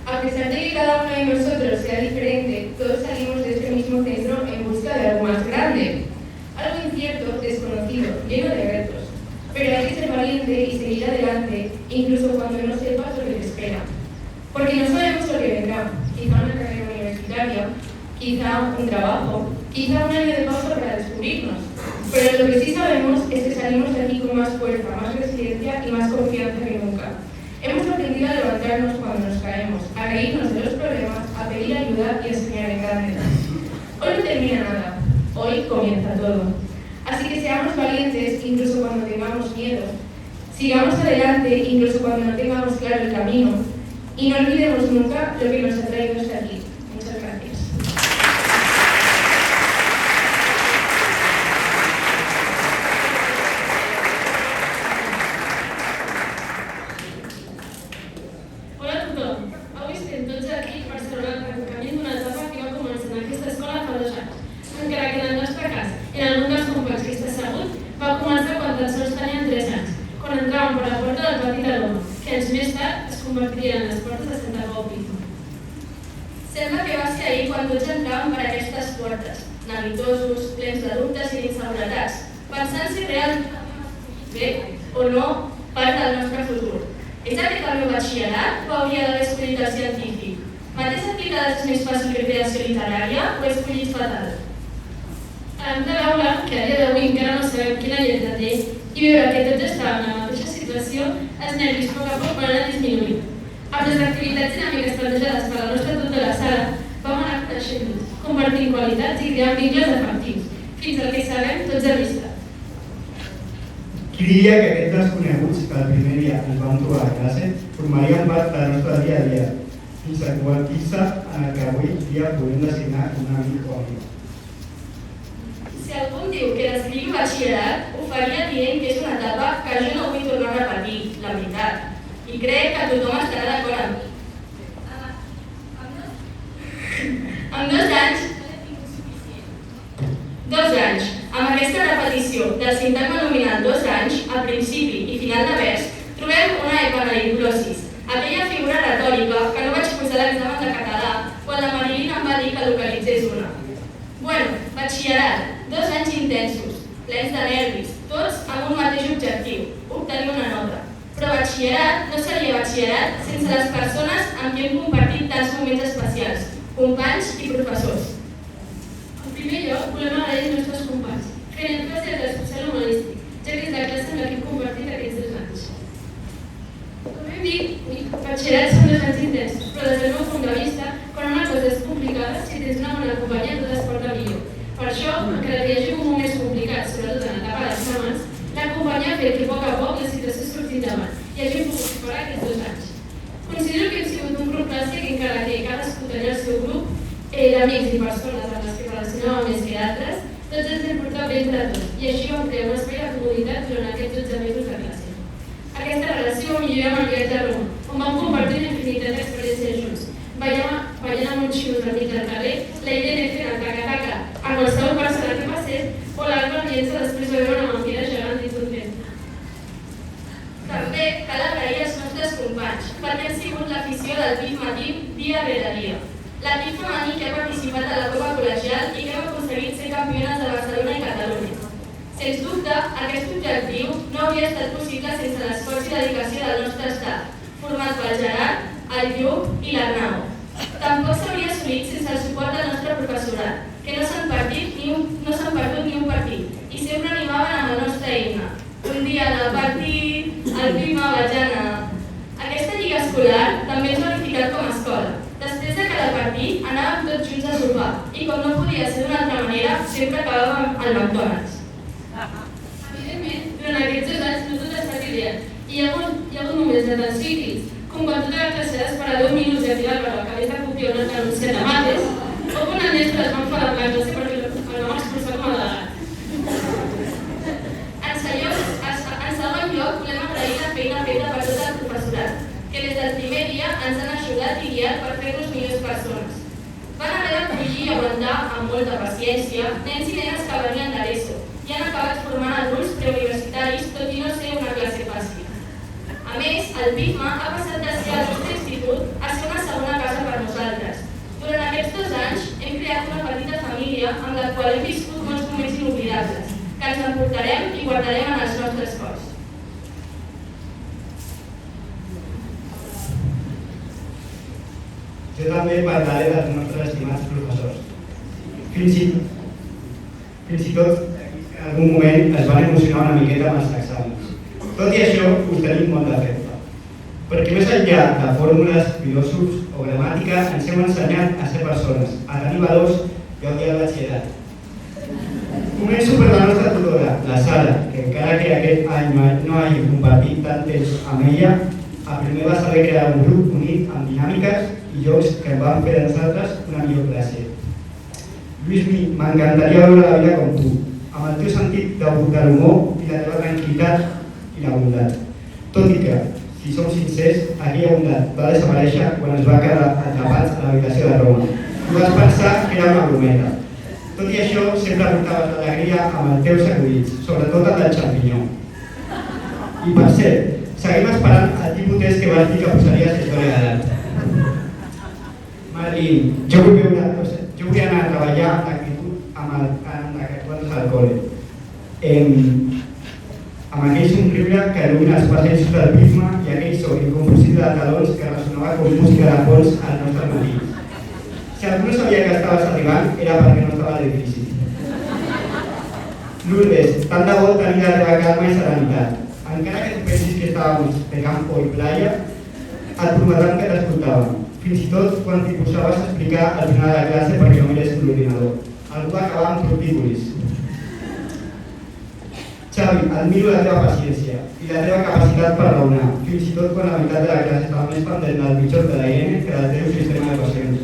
A pesar de que cada uno de nosotros sea diferente, todos salimos de este mismo centro en busca de algo más grande, algo incierto, desconocido, lleno de retos. Pero hay que ser valiente y seguir adelante, incluso cuando no sepas lo que te espera. Porque no sabemos lo que vendrá, quizá una carrera universitaria, quizá un trabajo, quizá un año de pausa para descubrirnos. Pero lo que sí sabemos es que salimos de aquí con más fuerza, más resiliencia y más confianza que nunca. Hemos aprendido a levantarnos cuando nos caemos, a reírnos de los problemas, a pedir ayuda y a soñar en grande. Hoy no termina nada, hoy comienza todo. Así que seamos valientes incluso cuando tengamos miedo. Sigamos adelante incluso cuando no tengamos claro el camino. Y no olvidemos nunca lo que nos ha traído hasta aquí. Muchas gracias. Hola a tothom. Avui estem tots aquí per celebrar el tancament d'una etapa que va començar en aquesta escola fa 2 anys. Encara que en el nostre cas, en algun dels companys que està assegut, va començar quan tan sols tenien 3 anys, quan entràvem per la porta del pati de l'Oma, que anys més tard es convertirien en les portes de Santa Pau Pico. Sembla que va ser ahir quan tots entràvem per aquestes portes, neguitosos, plens de dubtes i d'inseguretats, pensant si realment bé o no part del nostre futur. És aquest el meu batxillerat o hauria d'haver escollit el científic? M'ha sentit que és més fàcil que creació literària o he escollit fatal? Hem de veure que a dia d'avui encara no sabem quina lletra té i veure que tots estàvem en la mateixa situació, els nervis a poc a poc van anar disminuint. Amb les activitats dinàmiques plantejades per la nostra tot de la sala, vam anar coneixent-nos, compartint qualitats i creant vincles afectius, fins al que sabem tots a vista. Qui diria que aquests desconeguts que el primer dia ens vam trobar a classe formarien part del nostre dia a dia, fins a convertir-se en el que avui dia podem designar un amic o amiga. Si algú em diu que descriu batxillerat, ho faria dient que és una etapa que jo no vull tornar a repetir, la veritat. I crec que tothom estarà d'acord amb mi. Amb 2 anys, amb aquesta repetició del sintagma nominal 2 anys, al principi i final de vers, trobem una epanaliplosis, aquella figura retòrica que no vaig posar a l'examen de català quan la Marilyn em va dir que localitzés una. Bueno, batxillerat, 2 anys intensos, plens de nervis, tots amb un mateix objectiu, obtenir una nota. Però batxillerat no seria batxillerat sense les persones amb qui hem compartit tants moments especials, companys i professors. En primer lloc, volem agrair als nostres companys, fent èmfasi en l'especial humanístic, ja que és la classe en la que hem compartit aquests 2 anys. Com hem dit, batxillerat són 2 anys intensos, però des del meu punt de vista, quan una cosa és complicada, si tens una bona companyia tot es porta millor. Per això, encara que hi hagi un moment complicat, sobretot en l'etapa d'exàmens, la companyia ha fet que a poc la situació surti endavant i hagin pogut superar aquests 2 anys. Considero que hem sigut un grup classe que encara que cadascú tenia el seu grup d'amics i persones amb les que relacionàvem més que d'altres, tots ens hem portat bé entre tots i així vam crear un espai de comoditat durant aquests 12 mesos de classe. Aquesta relació va millorar amb el viatge a Roma, on vam compartir una infinitat d'experiències junts, ballant amb uns xius al mig del carrer, la Irene fent el taca-taca amb qualsevol persona que passés o l'Alba rient-se després de veure una mentida gegant dins d'un temple. També cal agrair als nostres companys perquè han sigut l'afició del PIF matí dia rere dia. L'equip femení que ha participat a la Copa Col·legial i que hem aconseguit ser campiones de Barcelona i Catalunya. Sens dubte, aquest objectiu no hauria estat possible sense l'esforç i dedicació del nostre estat, format pel Gerard, el Lluc i l'Arnau. Tampoc s'hauria assolit sense el suport del nostre professorat, que no s'han perdut ni un partit i sempre animaven amb el nostre himne. Un dia de partit, el Pima vaig anar. Aquesta lliga escolar també ens ha unificat com a escola. Després de cada partit anàvem tots junts a sopar i com no podia ser d'una altra manera, sempre acabàvem al McDonald's. Evidentment, durant aquests 2 anys no tot ha estat ideal i hi ha hagut moments de tensió i crits, com quan tota la classe d'esperar 10 minuts i arribar per l'acabés de copiar un anunciat de mates, o quan el mestre es va enfadar amb la classe perquè el vam expulsar com a delegat. En segon lloc, volem agrair la feina feta per tot el professorat, que des del primer dia ens han ajudat i guiat per fer-nos millors persones. Van haver d'acollir i aguantar amb molta paciència nens i nenes que venien de l'ESO i han acabat formant adults preuniversitaris, tot i no ser una classe fàcil. A més, el PIFMA ha passat de ser el nostre institut a ser una segona casa per nosaltres. Durant aquests 2 anys hem creat una petita família amb la qual hem viscut molts moments inoblidables, que ens emportarem i guardarem en els nostres cors. Jo també parlaré dels nostres estimats professors. Fins i tot en algun moment es van emocionar una miqueta amb els exàmens. Tot i això, us tenim molt d'afecte. Perquè més enllà de fórmules, filòsofs o gramàtica, ens heu ensenyat a ser persones, a tenir valors i a odiar el batxillerat. Començo per la nostra tutora, la Sara, que encara que aquest any no hagi compartit tant temps amb ella, a primer va saber crear un grup unit amb dinàmiques i jocs que em van fer a nosaltres una millor classe. Lluís, m'encantaria veure la vida com tu, amb el teu sentit de l'humor i la teva tranquil·litat i la bondat. Tot i que, si som sincers, aquella bondat va desaparèixer quan es va quedar atrapats a l'habitació de Roma. I vas pensar que era una brometa. Tot i això, sempre portaves l'alegria amb els teus acudits, sobretot el del xampinyó. I per cert, seguim esperant el tipus test que vas dir que posaries història de l'art. Marlín, jo vull anar a treballar amb l'actitud amb la que tu entres al col·le. Amb aquell somriure que il·lumina els passejos del PIFMA i aquell so inconfusible de talons que ressonava com música de fons al nostre matí. Si algú no sabia que estaves arribant, era perquè no estava a l'edifici. Lourdes, tant de bo tenir la teva calma i serenitat. Encara que tu pensis que estàvem de campo i playa, et prometran que t'escoltàvem. Fins i tot quan t'hi posaves a explicar al final de la classe perquè no mires l'ordinador. Algú va acabar amb tortícolis. Xavi, admiro la teva paciència i la teva capacitat per raonar, fins i tot quan la meitat de la classe estava més pendent del pitjor de la IN que del teu sistema d'equacions.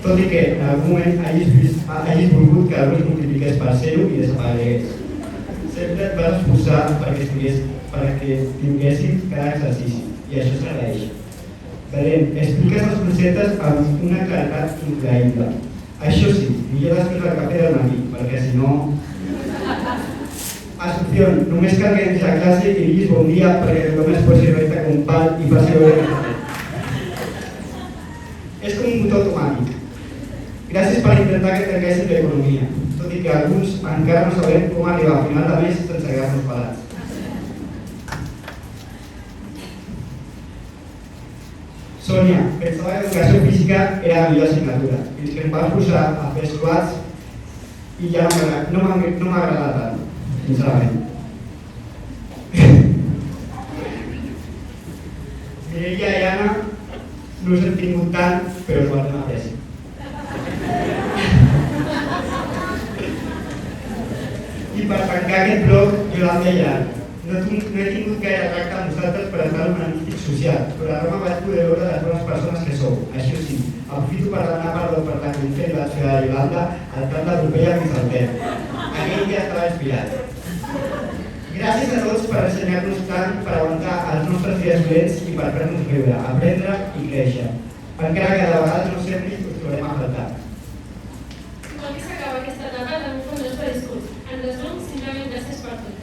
Tot i que en algun moment hagis volgut que algú es multipliqués per 0 i desaparegués. Sempre et vas esforçar perquè tinguessin cada exercici, i això s'agraeix. Belén, expliques els conceptes amb una claretat increïble. Això sí, millor després del cafè del matí, perquè si no... Asunción, només cal que entris a classe i diguis bon dia perquè tothom es posi recte com un pal i faci veure que està bé. És com un botó automàtic. Gràcies per intentar que tanquessin l'economia, tot i que alguns encara no sabem com arribar a final de mes sense quedar-nos pelats. Sònia, pensava que educació física era la millor assignatura, fins que em vas posar a fer squats i ja no m'agrada tant, sincerament. Mireia i Anna no us hem tingut tant, però us guardem a pressa. I per tancar aquest bloc, Yolanda i Jan. No he tingut gaire tracte amb vosaltres per estar humanístic social, però a Roma vaig poder veure les bones persones que sou. Això sí, aprofito per demanar perdó per la confederació de Yolanda al camp de Propella fins al Ter. Aquell dia estava inspirat. Gràcies a tots per ensenyar-nos tant, per aguantar els nostres dies dolents i per fer-nos riure, aprendre i créixer. Encara que de vegades no sembli, us trobarem a faltar. Igual que s'acaba aquesta etapa, també fa el nostre discurs. En resum, simplement gràcies per tot.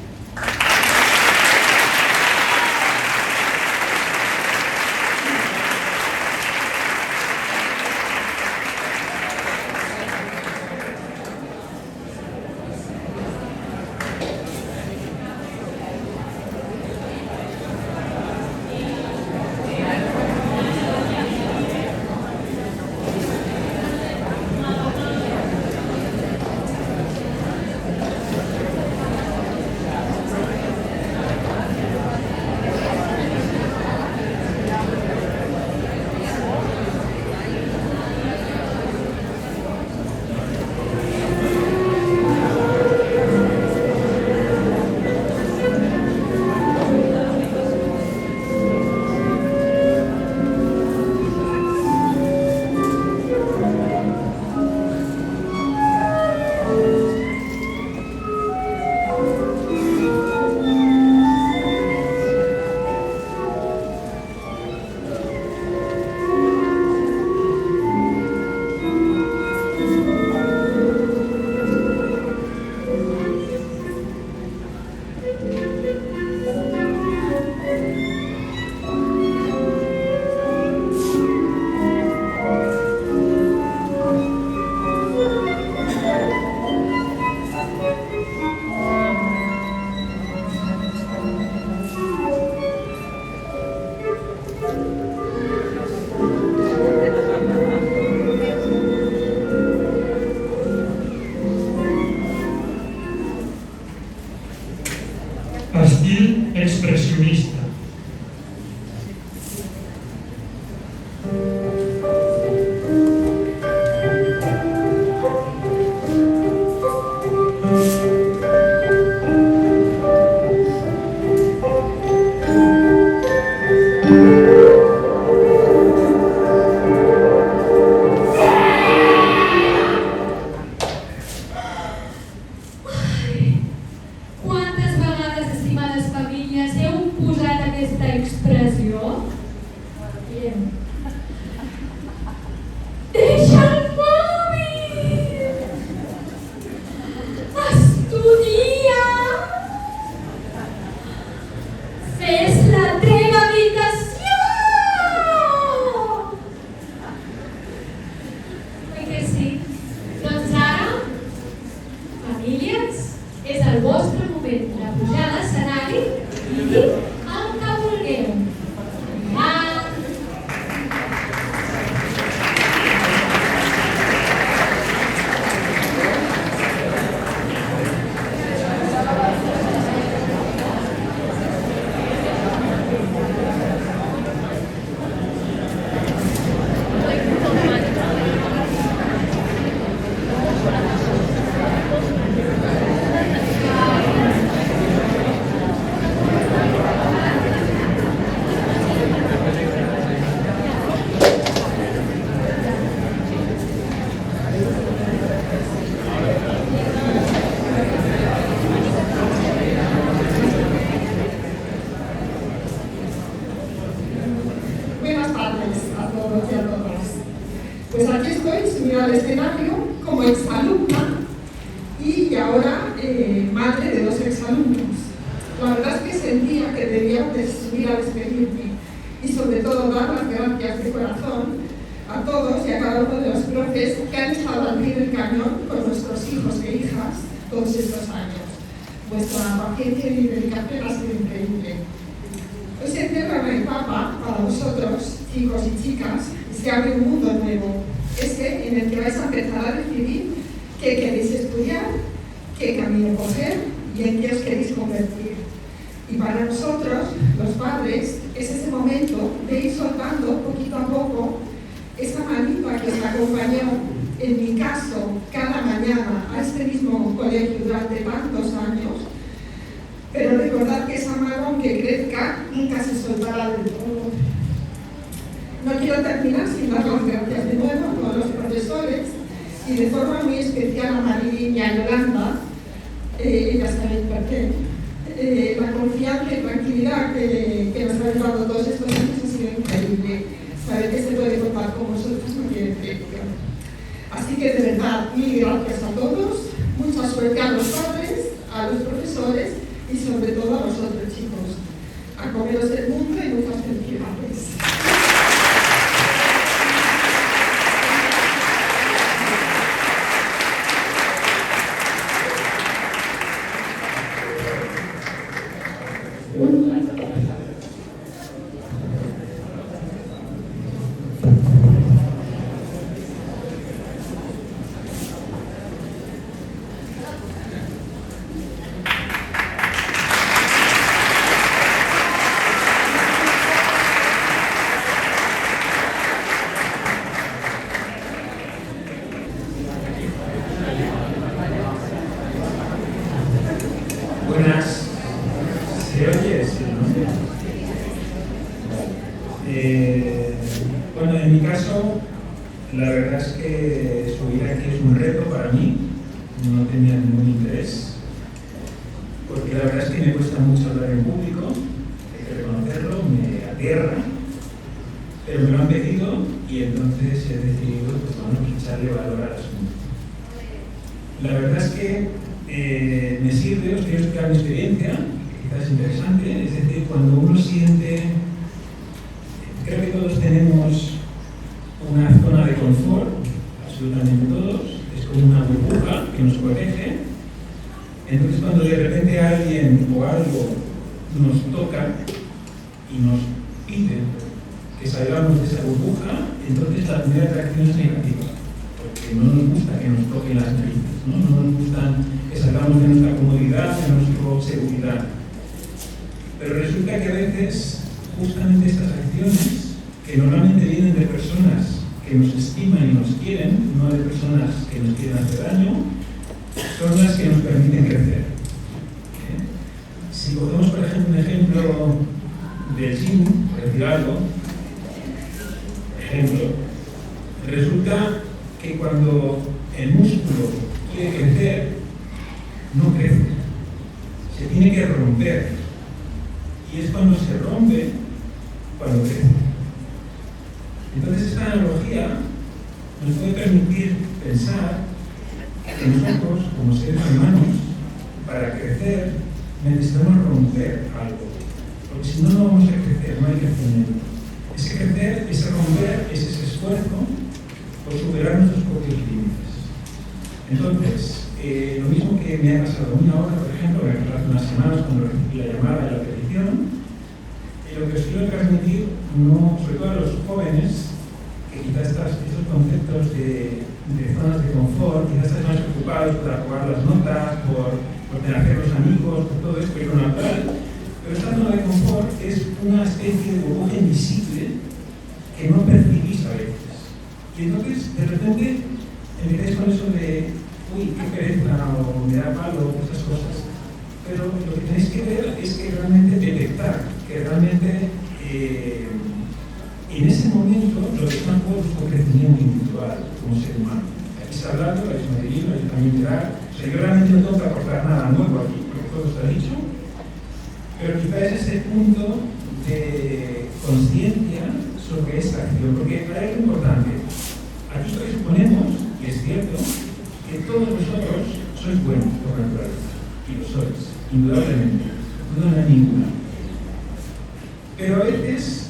Pues aquí estoy, subida al escenario como exalumna y ahora madre de 2 exalumnos. La verdad es que sentía que debía de subir a despedirme y sobre todo dar las gracias de corazón a todos y a cada uno de los profes que han estado al pie del cañón con nuestros hijos e hijas todos estos años. Vuestra paciencia y dedicación ha sido increíble. Hoy se cierra una etapa para vosotros, chicos y chicas, y se abre un mundo nuevo, ese en el que vais a empezar a decidir qué queréis estudiar, qué camino coger y en qué os queréis convertir. Y para nosotros, los padres, es ese momento de ir soltando poquito a poco esa manita que os acompañó, en mi caso, cada mañana a este mismo colegio durante tantos años, pero recordad que esa mano, aunque crezca, nunca se soltará del todo. No quiero terminar sin dar las gracias de nuevo a todos los profesores y de forma muy especial a Marilyn y a Yolanda, ellas saben por qué. La confianza y tranquilidad que nos han dado todos estos años ha sido increíble. Saber que se puede contar con vosotros no tiene precio. Así que de verdad, mil gracias a todos, mucha suerte a los padres, a los profesores y sobre todo a vosotros, chicos. A comeros el mundo y muchas felicidades. Buenas. ¿Se oye? Sí, ¿no? Bueno, en mi caso, la verdad es que subir aquí es un reto para mí. No tenía ningún interés. Porque la verdad es que me cuesta mucho hablar en público. Hay que reconocerlo, me aterra. Pero me lo han pedido y entonces he decidido pues, echarle valor al asunto. La verdad es que me sirve, os quiero explicar mi experiencia, que quizás es interesante, es decir, cuando uno siente, creo que todos tenemos una zona de confort, absolutamente todos, es como una burbuja que nos protege, entonces cuando de repente alguien o algo nos toca y nos pide que salgamos de esa burbuja, entonces la primera reacción es negativa, porque no nos gusta que nos toquen las narices, ¿no? No nos gustan que salgamos de nuestra comodidad, de nuestra seguridad. Pero resulta que a veces, justamente estas acciones, que normalmente vienen de personas que nos estiman y nos quieren, no de personas que nos quieren hacer daño, son las que nos permiten crecer. Si cogemos, por ejemplo, un ejemplo del gym, por decir algo, resulta que cuando el músculo quiere crecer, no crece, se tiene que romper, y es cuando se rompe cuando crece. Entonces esta analogía nos puede permitir pensar que nosotros, como seres humanos, para crecer necesitamos romper algo, porque si no, no vamos a crecer, no hay crecimiento. Ese crecer, ese romper, es ese esfuerzo por superar nuestros propios límites. Entonces, lo mismo que me ha pasado a mí ahora, por ejemplo, hace unas semanas cuando recibí la llamada y la petición, lo que os quiero transmitir, no, sobre todo a los jóvenes, que quizás estos conceptos de zonas de confort, quizás están más preocupados por aprobar las notas, por hacer los amigos, por todo esto, que es lo natural, pero esta zona de confort es una especie de burbuja invisible que no percibís a veces. Y entonces, de repente, empezáis con eso de uy, qué pereza, o me da palo, esas cosas. Pero lo que tenéis que ver es que realmente detectar, que realmente en ese momento lo que está en juego es vuestro crecimiento individual como ser humano. Aquí se ha hablado, la Ismaelina, yo también te da. O sea, yo realmente no tengo que aportar nada nuevo aquí, porque todo está dicho. Pero quizás es ese punto de conciencia sobre esta acción, porque hay algo importante. Aquí presuponemos, y es cierto, que todos vosotros sois buenos por naturaleza, y lo sois, indudablemente, no hay ninguna. Pero a veces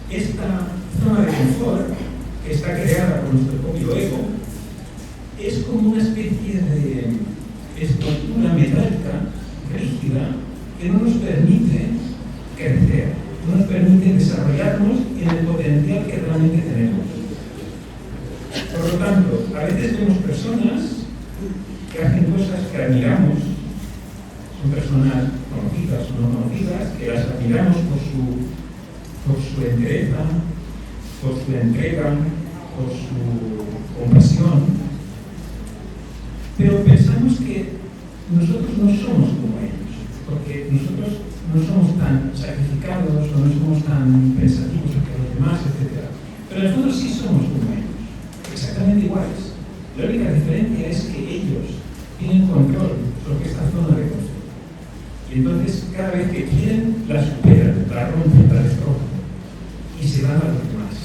esta zona de confort, que está creada por nuestro propio ego, es como una especie de estructura metálica, rígida, que no nos permite crecer, no nos permite desarrollarnos en el potencial que realmente tenemos. Por lo tanto, a veces vemos personas que hacen cosas que admiramos, son personas conocidas o no conocidas, que las admiramos por su entereza, por su entrega, por su compasión, pero pensamos que nosotros no somos como ellos, porque nosotros no somos tan sacrificados o no somos tan pensativos que los demás, etc. Pero en el fondo sí somos como ellos, exactamente iguales. La única diferencia es que ellos tienen control sobre esta zona de confort. Y entonces, cada vez que quieren, la superan, la rompen, la destrozan y se van a los demás.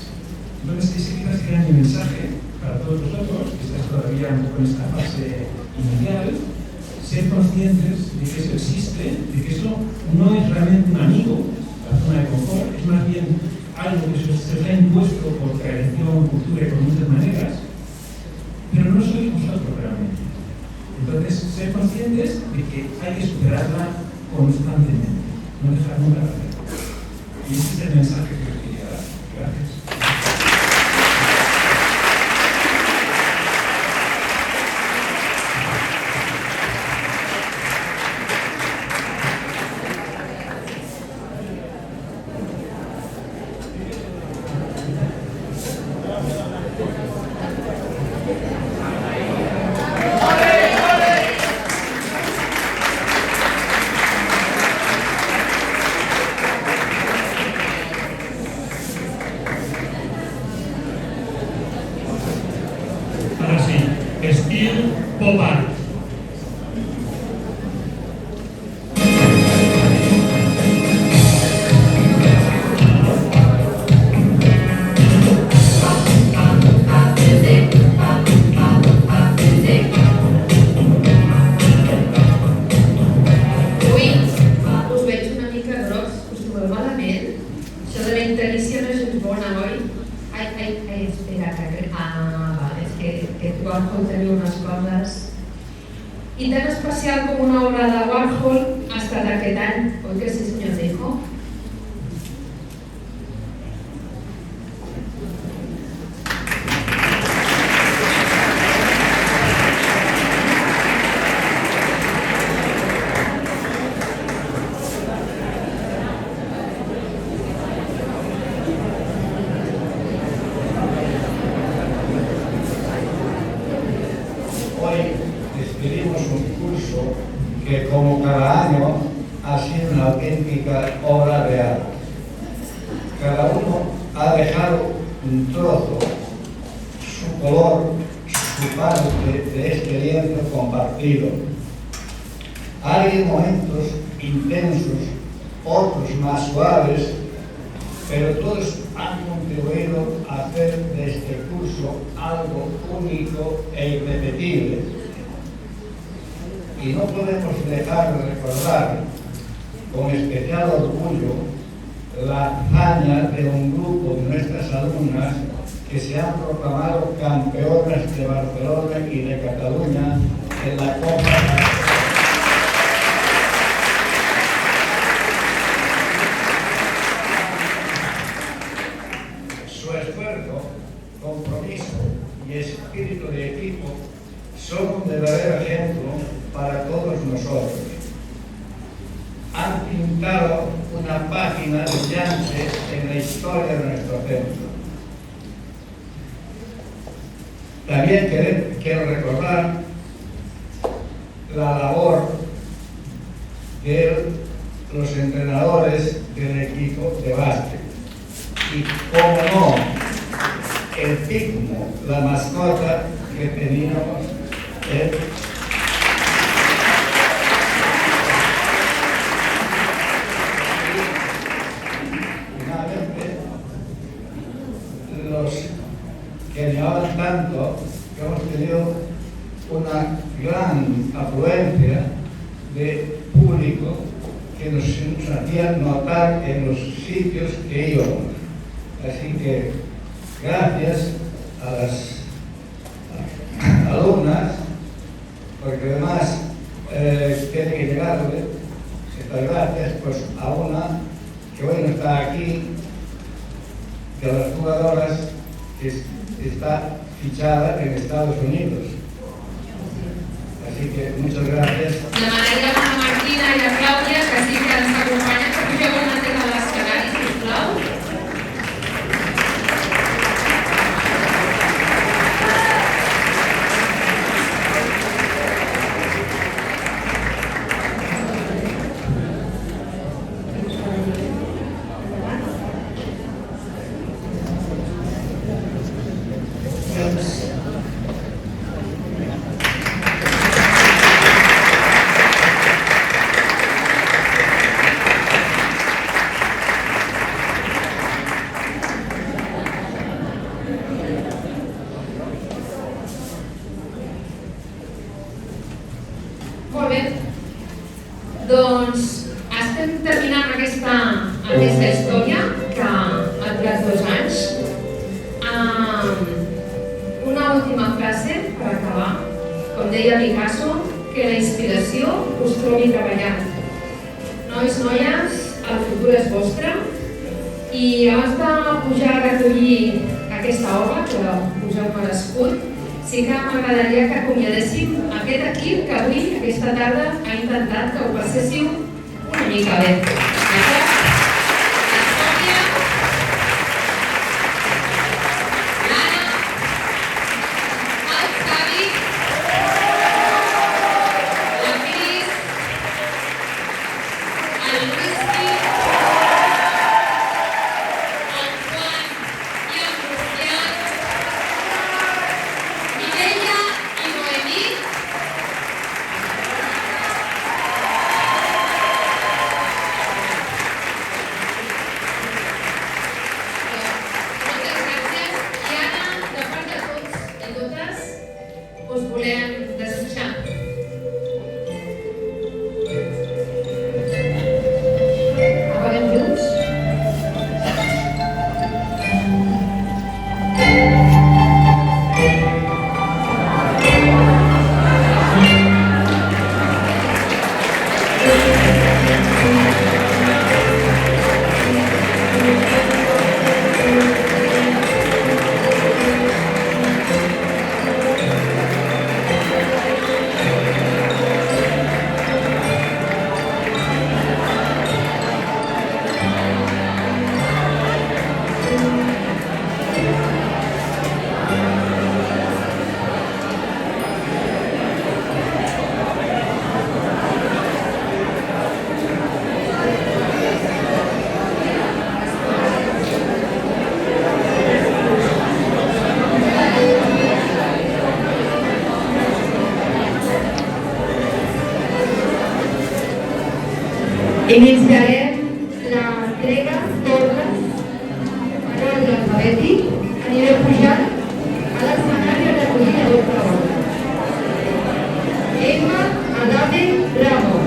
Entonces, ese quizás será mi mensaje para todos vosotros, que estáis todavía un poco en esta fase inicial, ser conscientes de que eso existe, de que eso no es realmente un amigo, la zona de confort, es más bien algo que se os ha impuesto por tradición, cultura y por muchas maneras, pero no sois vosotros realmente. Entonces, ser conscientes de que hay que superarla constantemente, no dejar nunca de hacerlo. Y ese es el mensaje que os quería dar. Gracias. Estil pop art. I tan especial com una obra de Warhol ha estat aquest any, oi que sí, senyor Dijo? Que como cada año ha sido una auténtica obra de arte. Cada uno ha dejado un trozo, su color, su parte de este lienzo compartido. Hay momentos intensos, otros más suaves, pero todos han contribuido a hacer de este curso algo único e irrepetible. Y no podemos dejar de recordar con especial orgullo la hazaña de un grupo de nuestras alumnas que se han proclamado campeonas de Barcelona y de Cataluña en la Copa. Su esfuerzo, compromiso y espíritu de equipo son un verdadero ejemplo para todos nosotros. Han pintado una página brillante en la historia de nuestro centro. También quiero recordar la labor de los entrenadores del equipo de básquet. Y, como no, el Pigmo, la mascota que teníamos que animaban tanto que hemos tenido una gran afluencia de público que nos hacían notar en los sitios que íbamos. Así que gracias a las alumnas, porque además tiene que llegarle estas gracias pues, a una que hoy no está aquí, de las jugadoras que está fichada en Estados Unidos. Así que muchas gracias. Demanaríem a Martina i a Clàudia que sí que ens acompanyen, que pugeu una mica a l'escenari, sisplau. Molt bé. Doncs estem terminant aquesta història que ha durat 2 anys. Una última frase per acabar. Com deia Picasso, que la inspiració us trobi treballant. Nois, noies, el futur és vostre. I abans de pujar a recollir aquesta obra, que us heu merescut, sí que m'agradaria que acomiadéssim aquest equip que avui, aquesta tarda, ha intentat que ho passéssiu una mica bé. Us volem desitjar. Apaguem llums. Iniciarem l'entrega d'ordres per ordre alfabètic. Anireu pujant a l'escenari a recollir la vostra ordre. Emma Adame Ramos.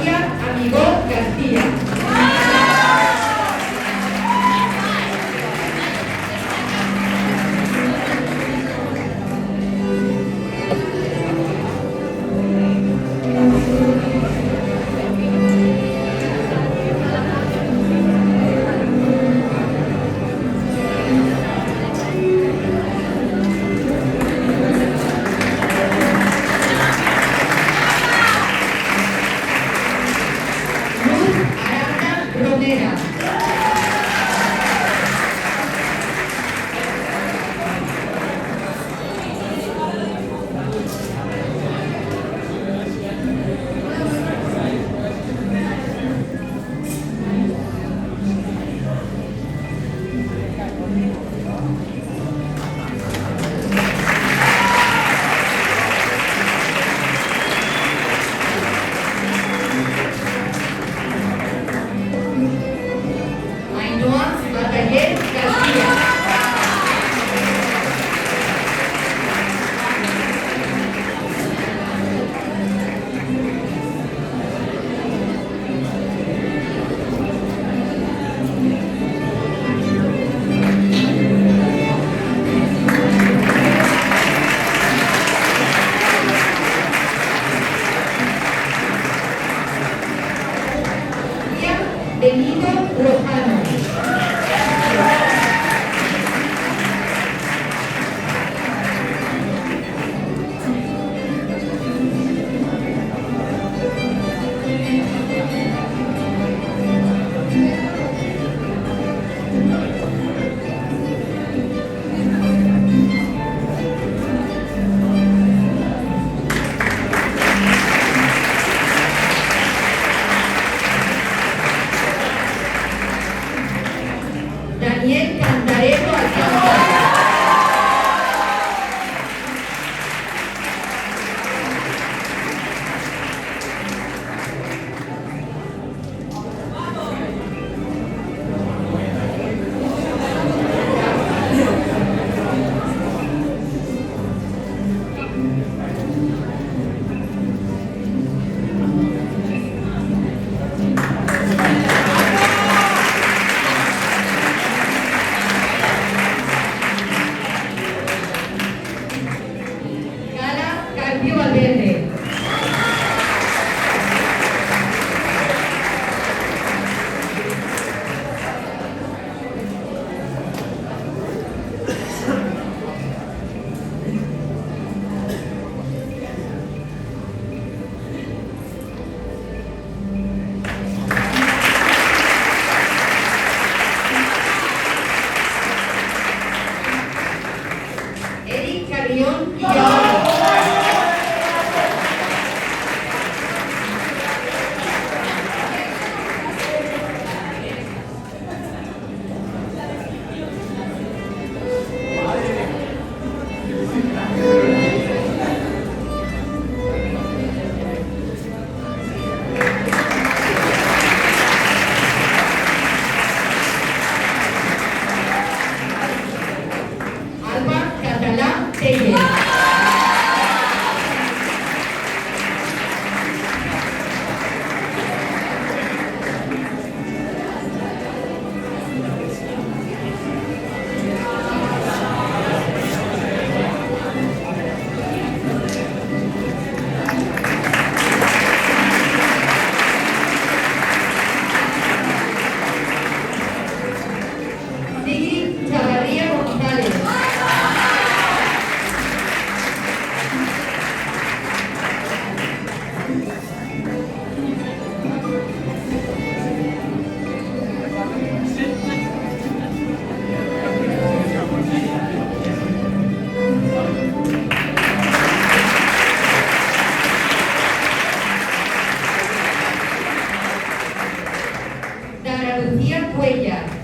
Claudia Amigó García. Benito Lozano. Daniel Cantarero Alcántara. Carpio Valverde. Eric Carrión y Alba Catalá Tellez. Sigrid Chavarría González. Dana Lucía Cuellar.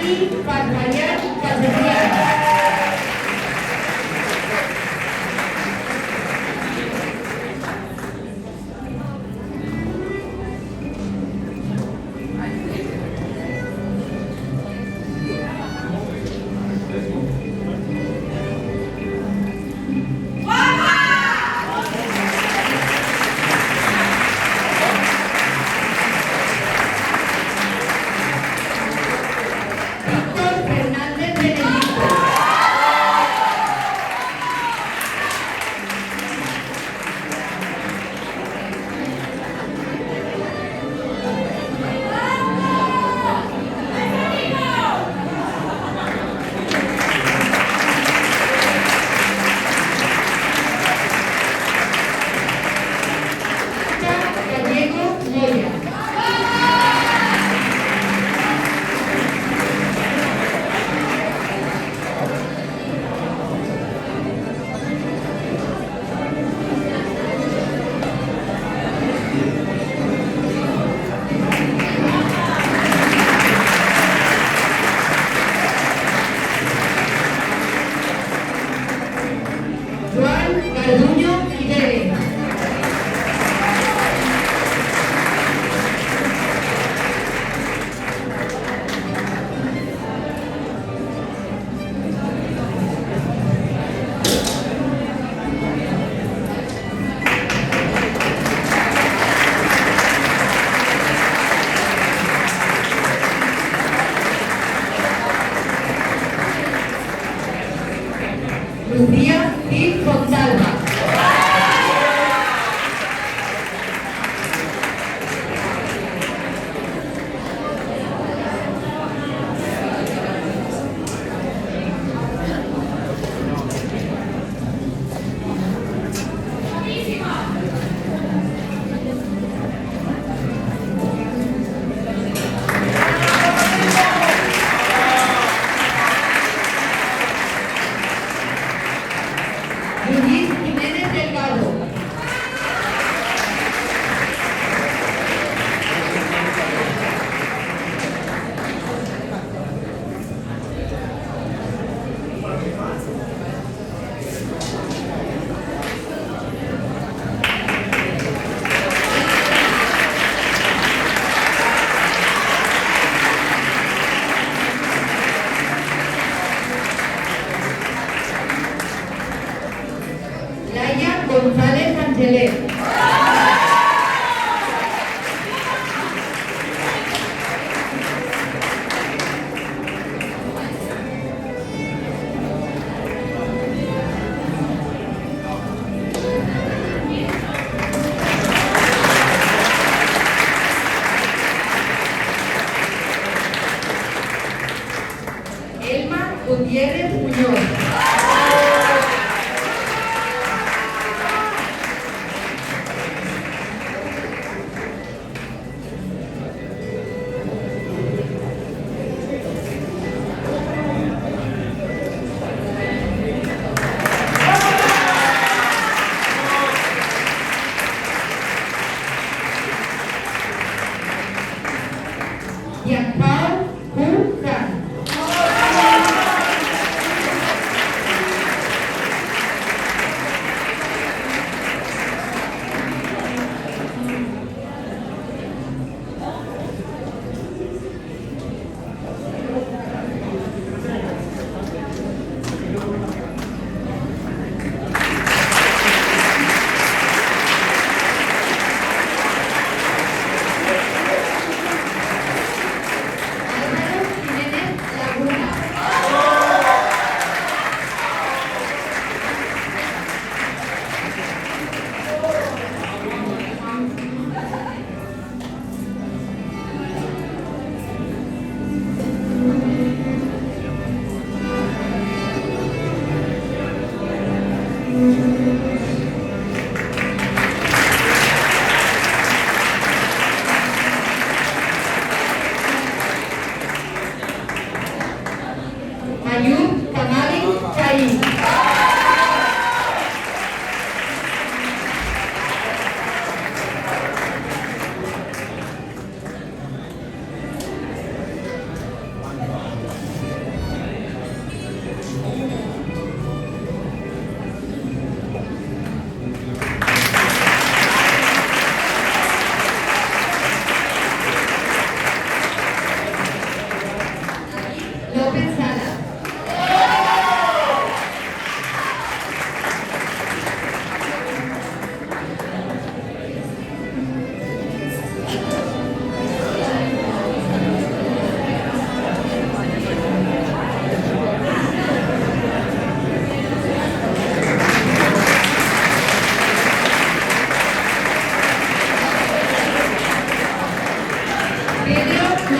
Dani Parmallán Castellano. Lucía Gil Fontalba. Judith Jiménez Delgado. Laia González Angelet. Elma Gutiérrez Muñoz. Gianpau Hu Can.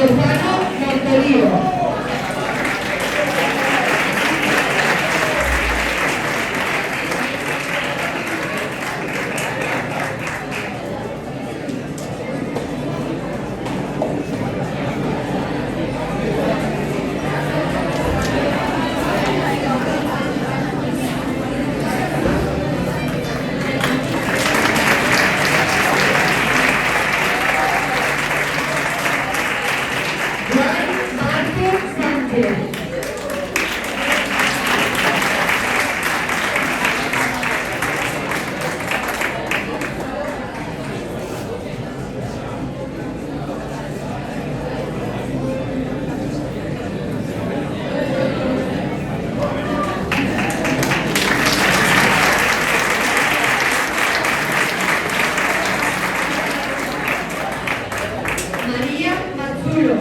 Lozano Montorio. María Mazzulo.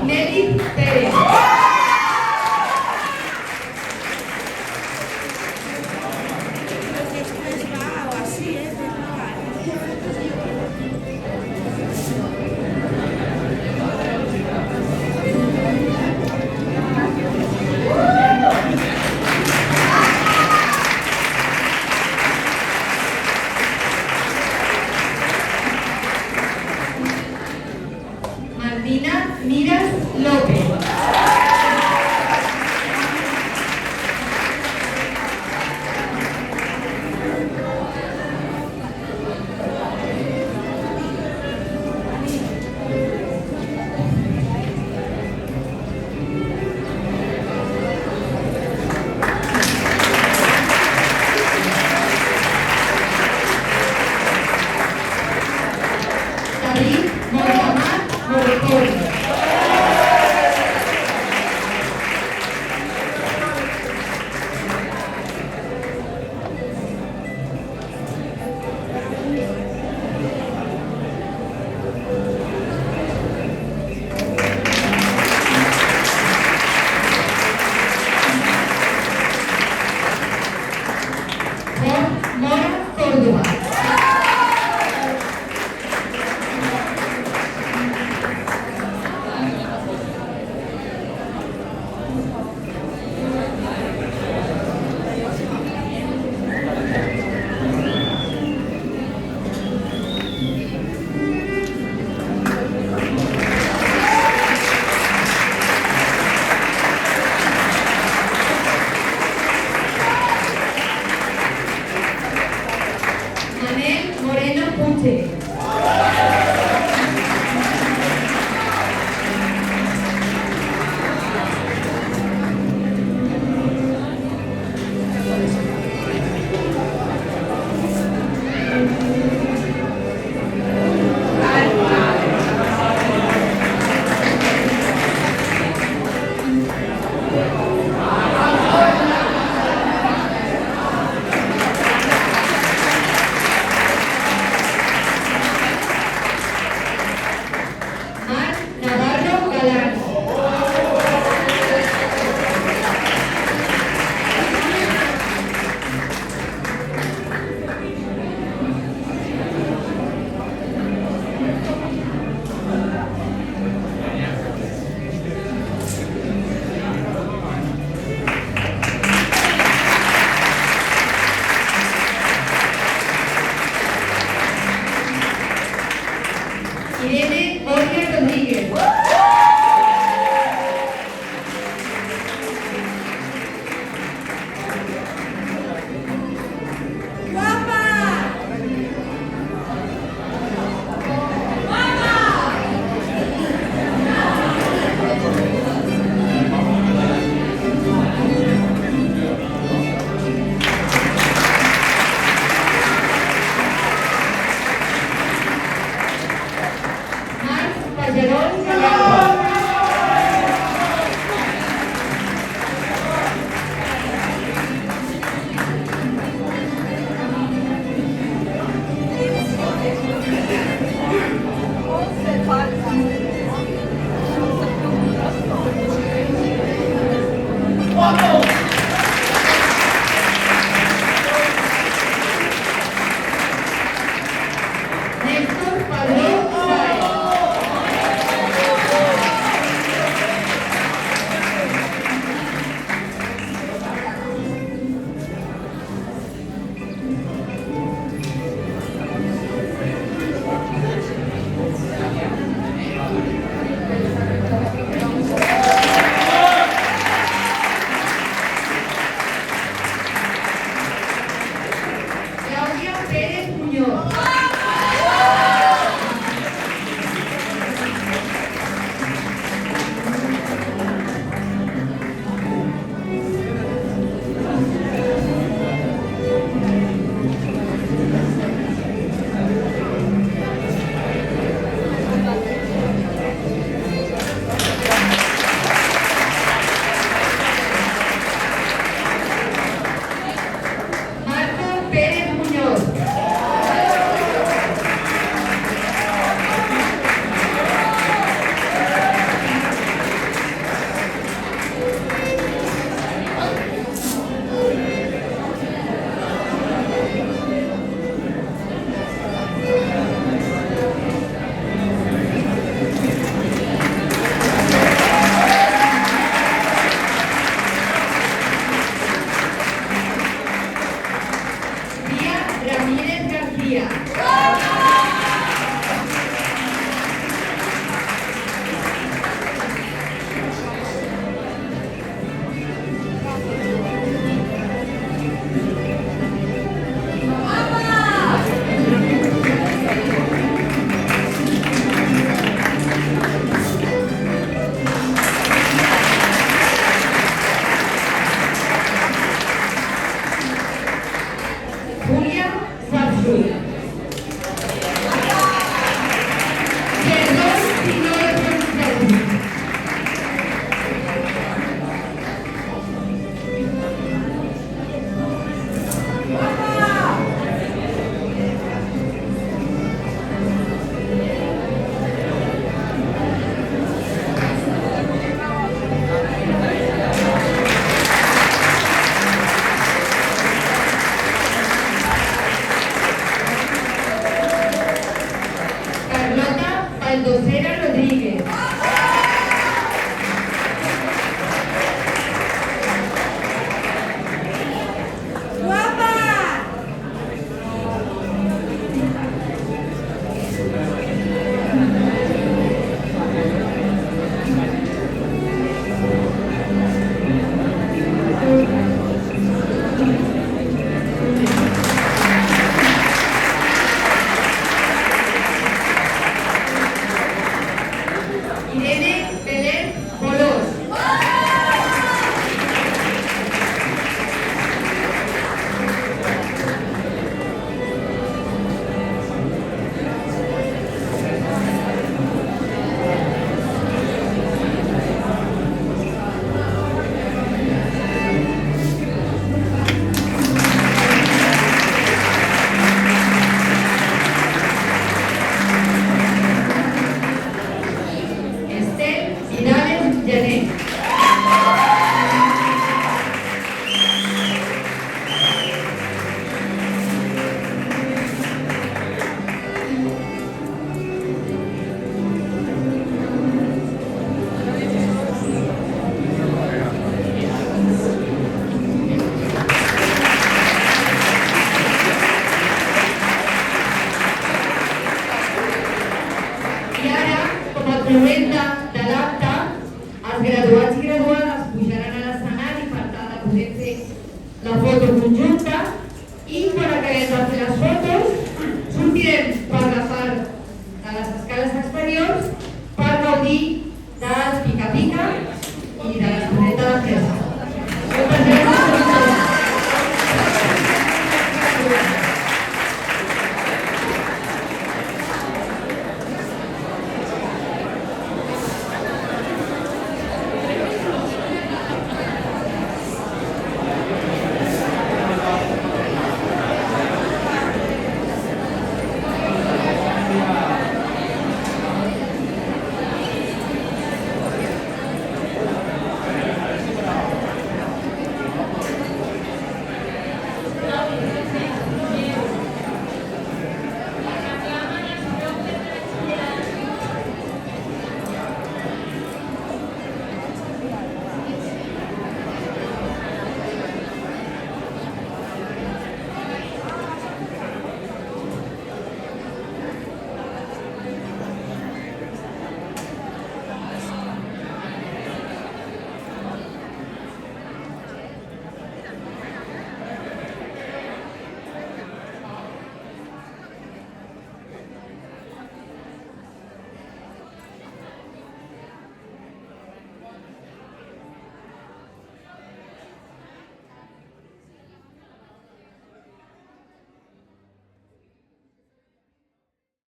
Nelly Pérez. Malvina Miras López. David Montamar Morocco. gener. I ara, com a cloenda de l'acte, els graduats i graduades pujaran a l'escenari per tal de poder fer la foto conjunta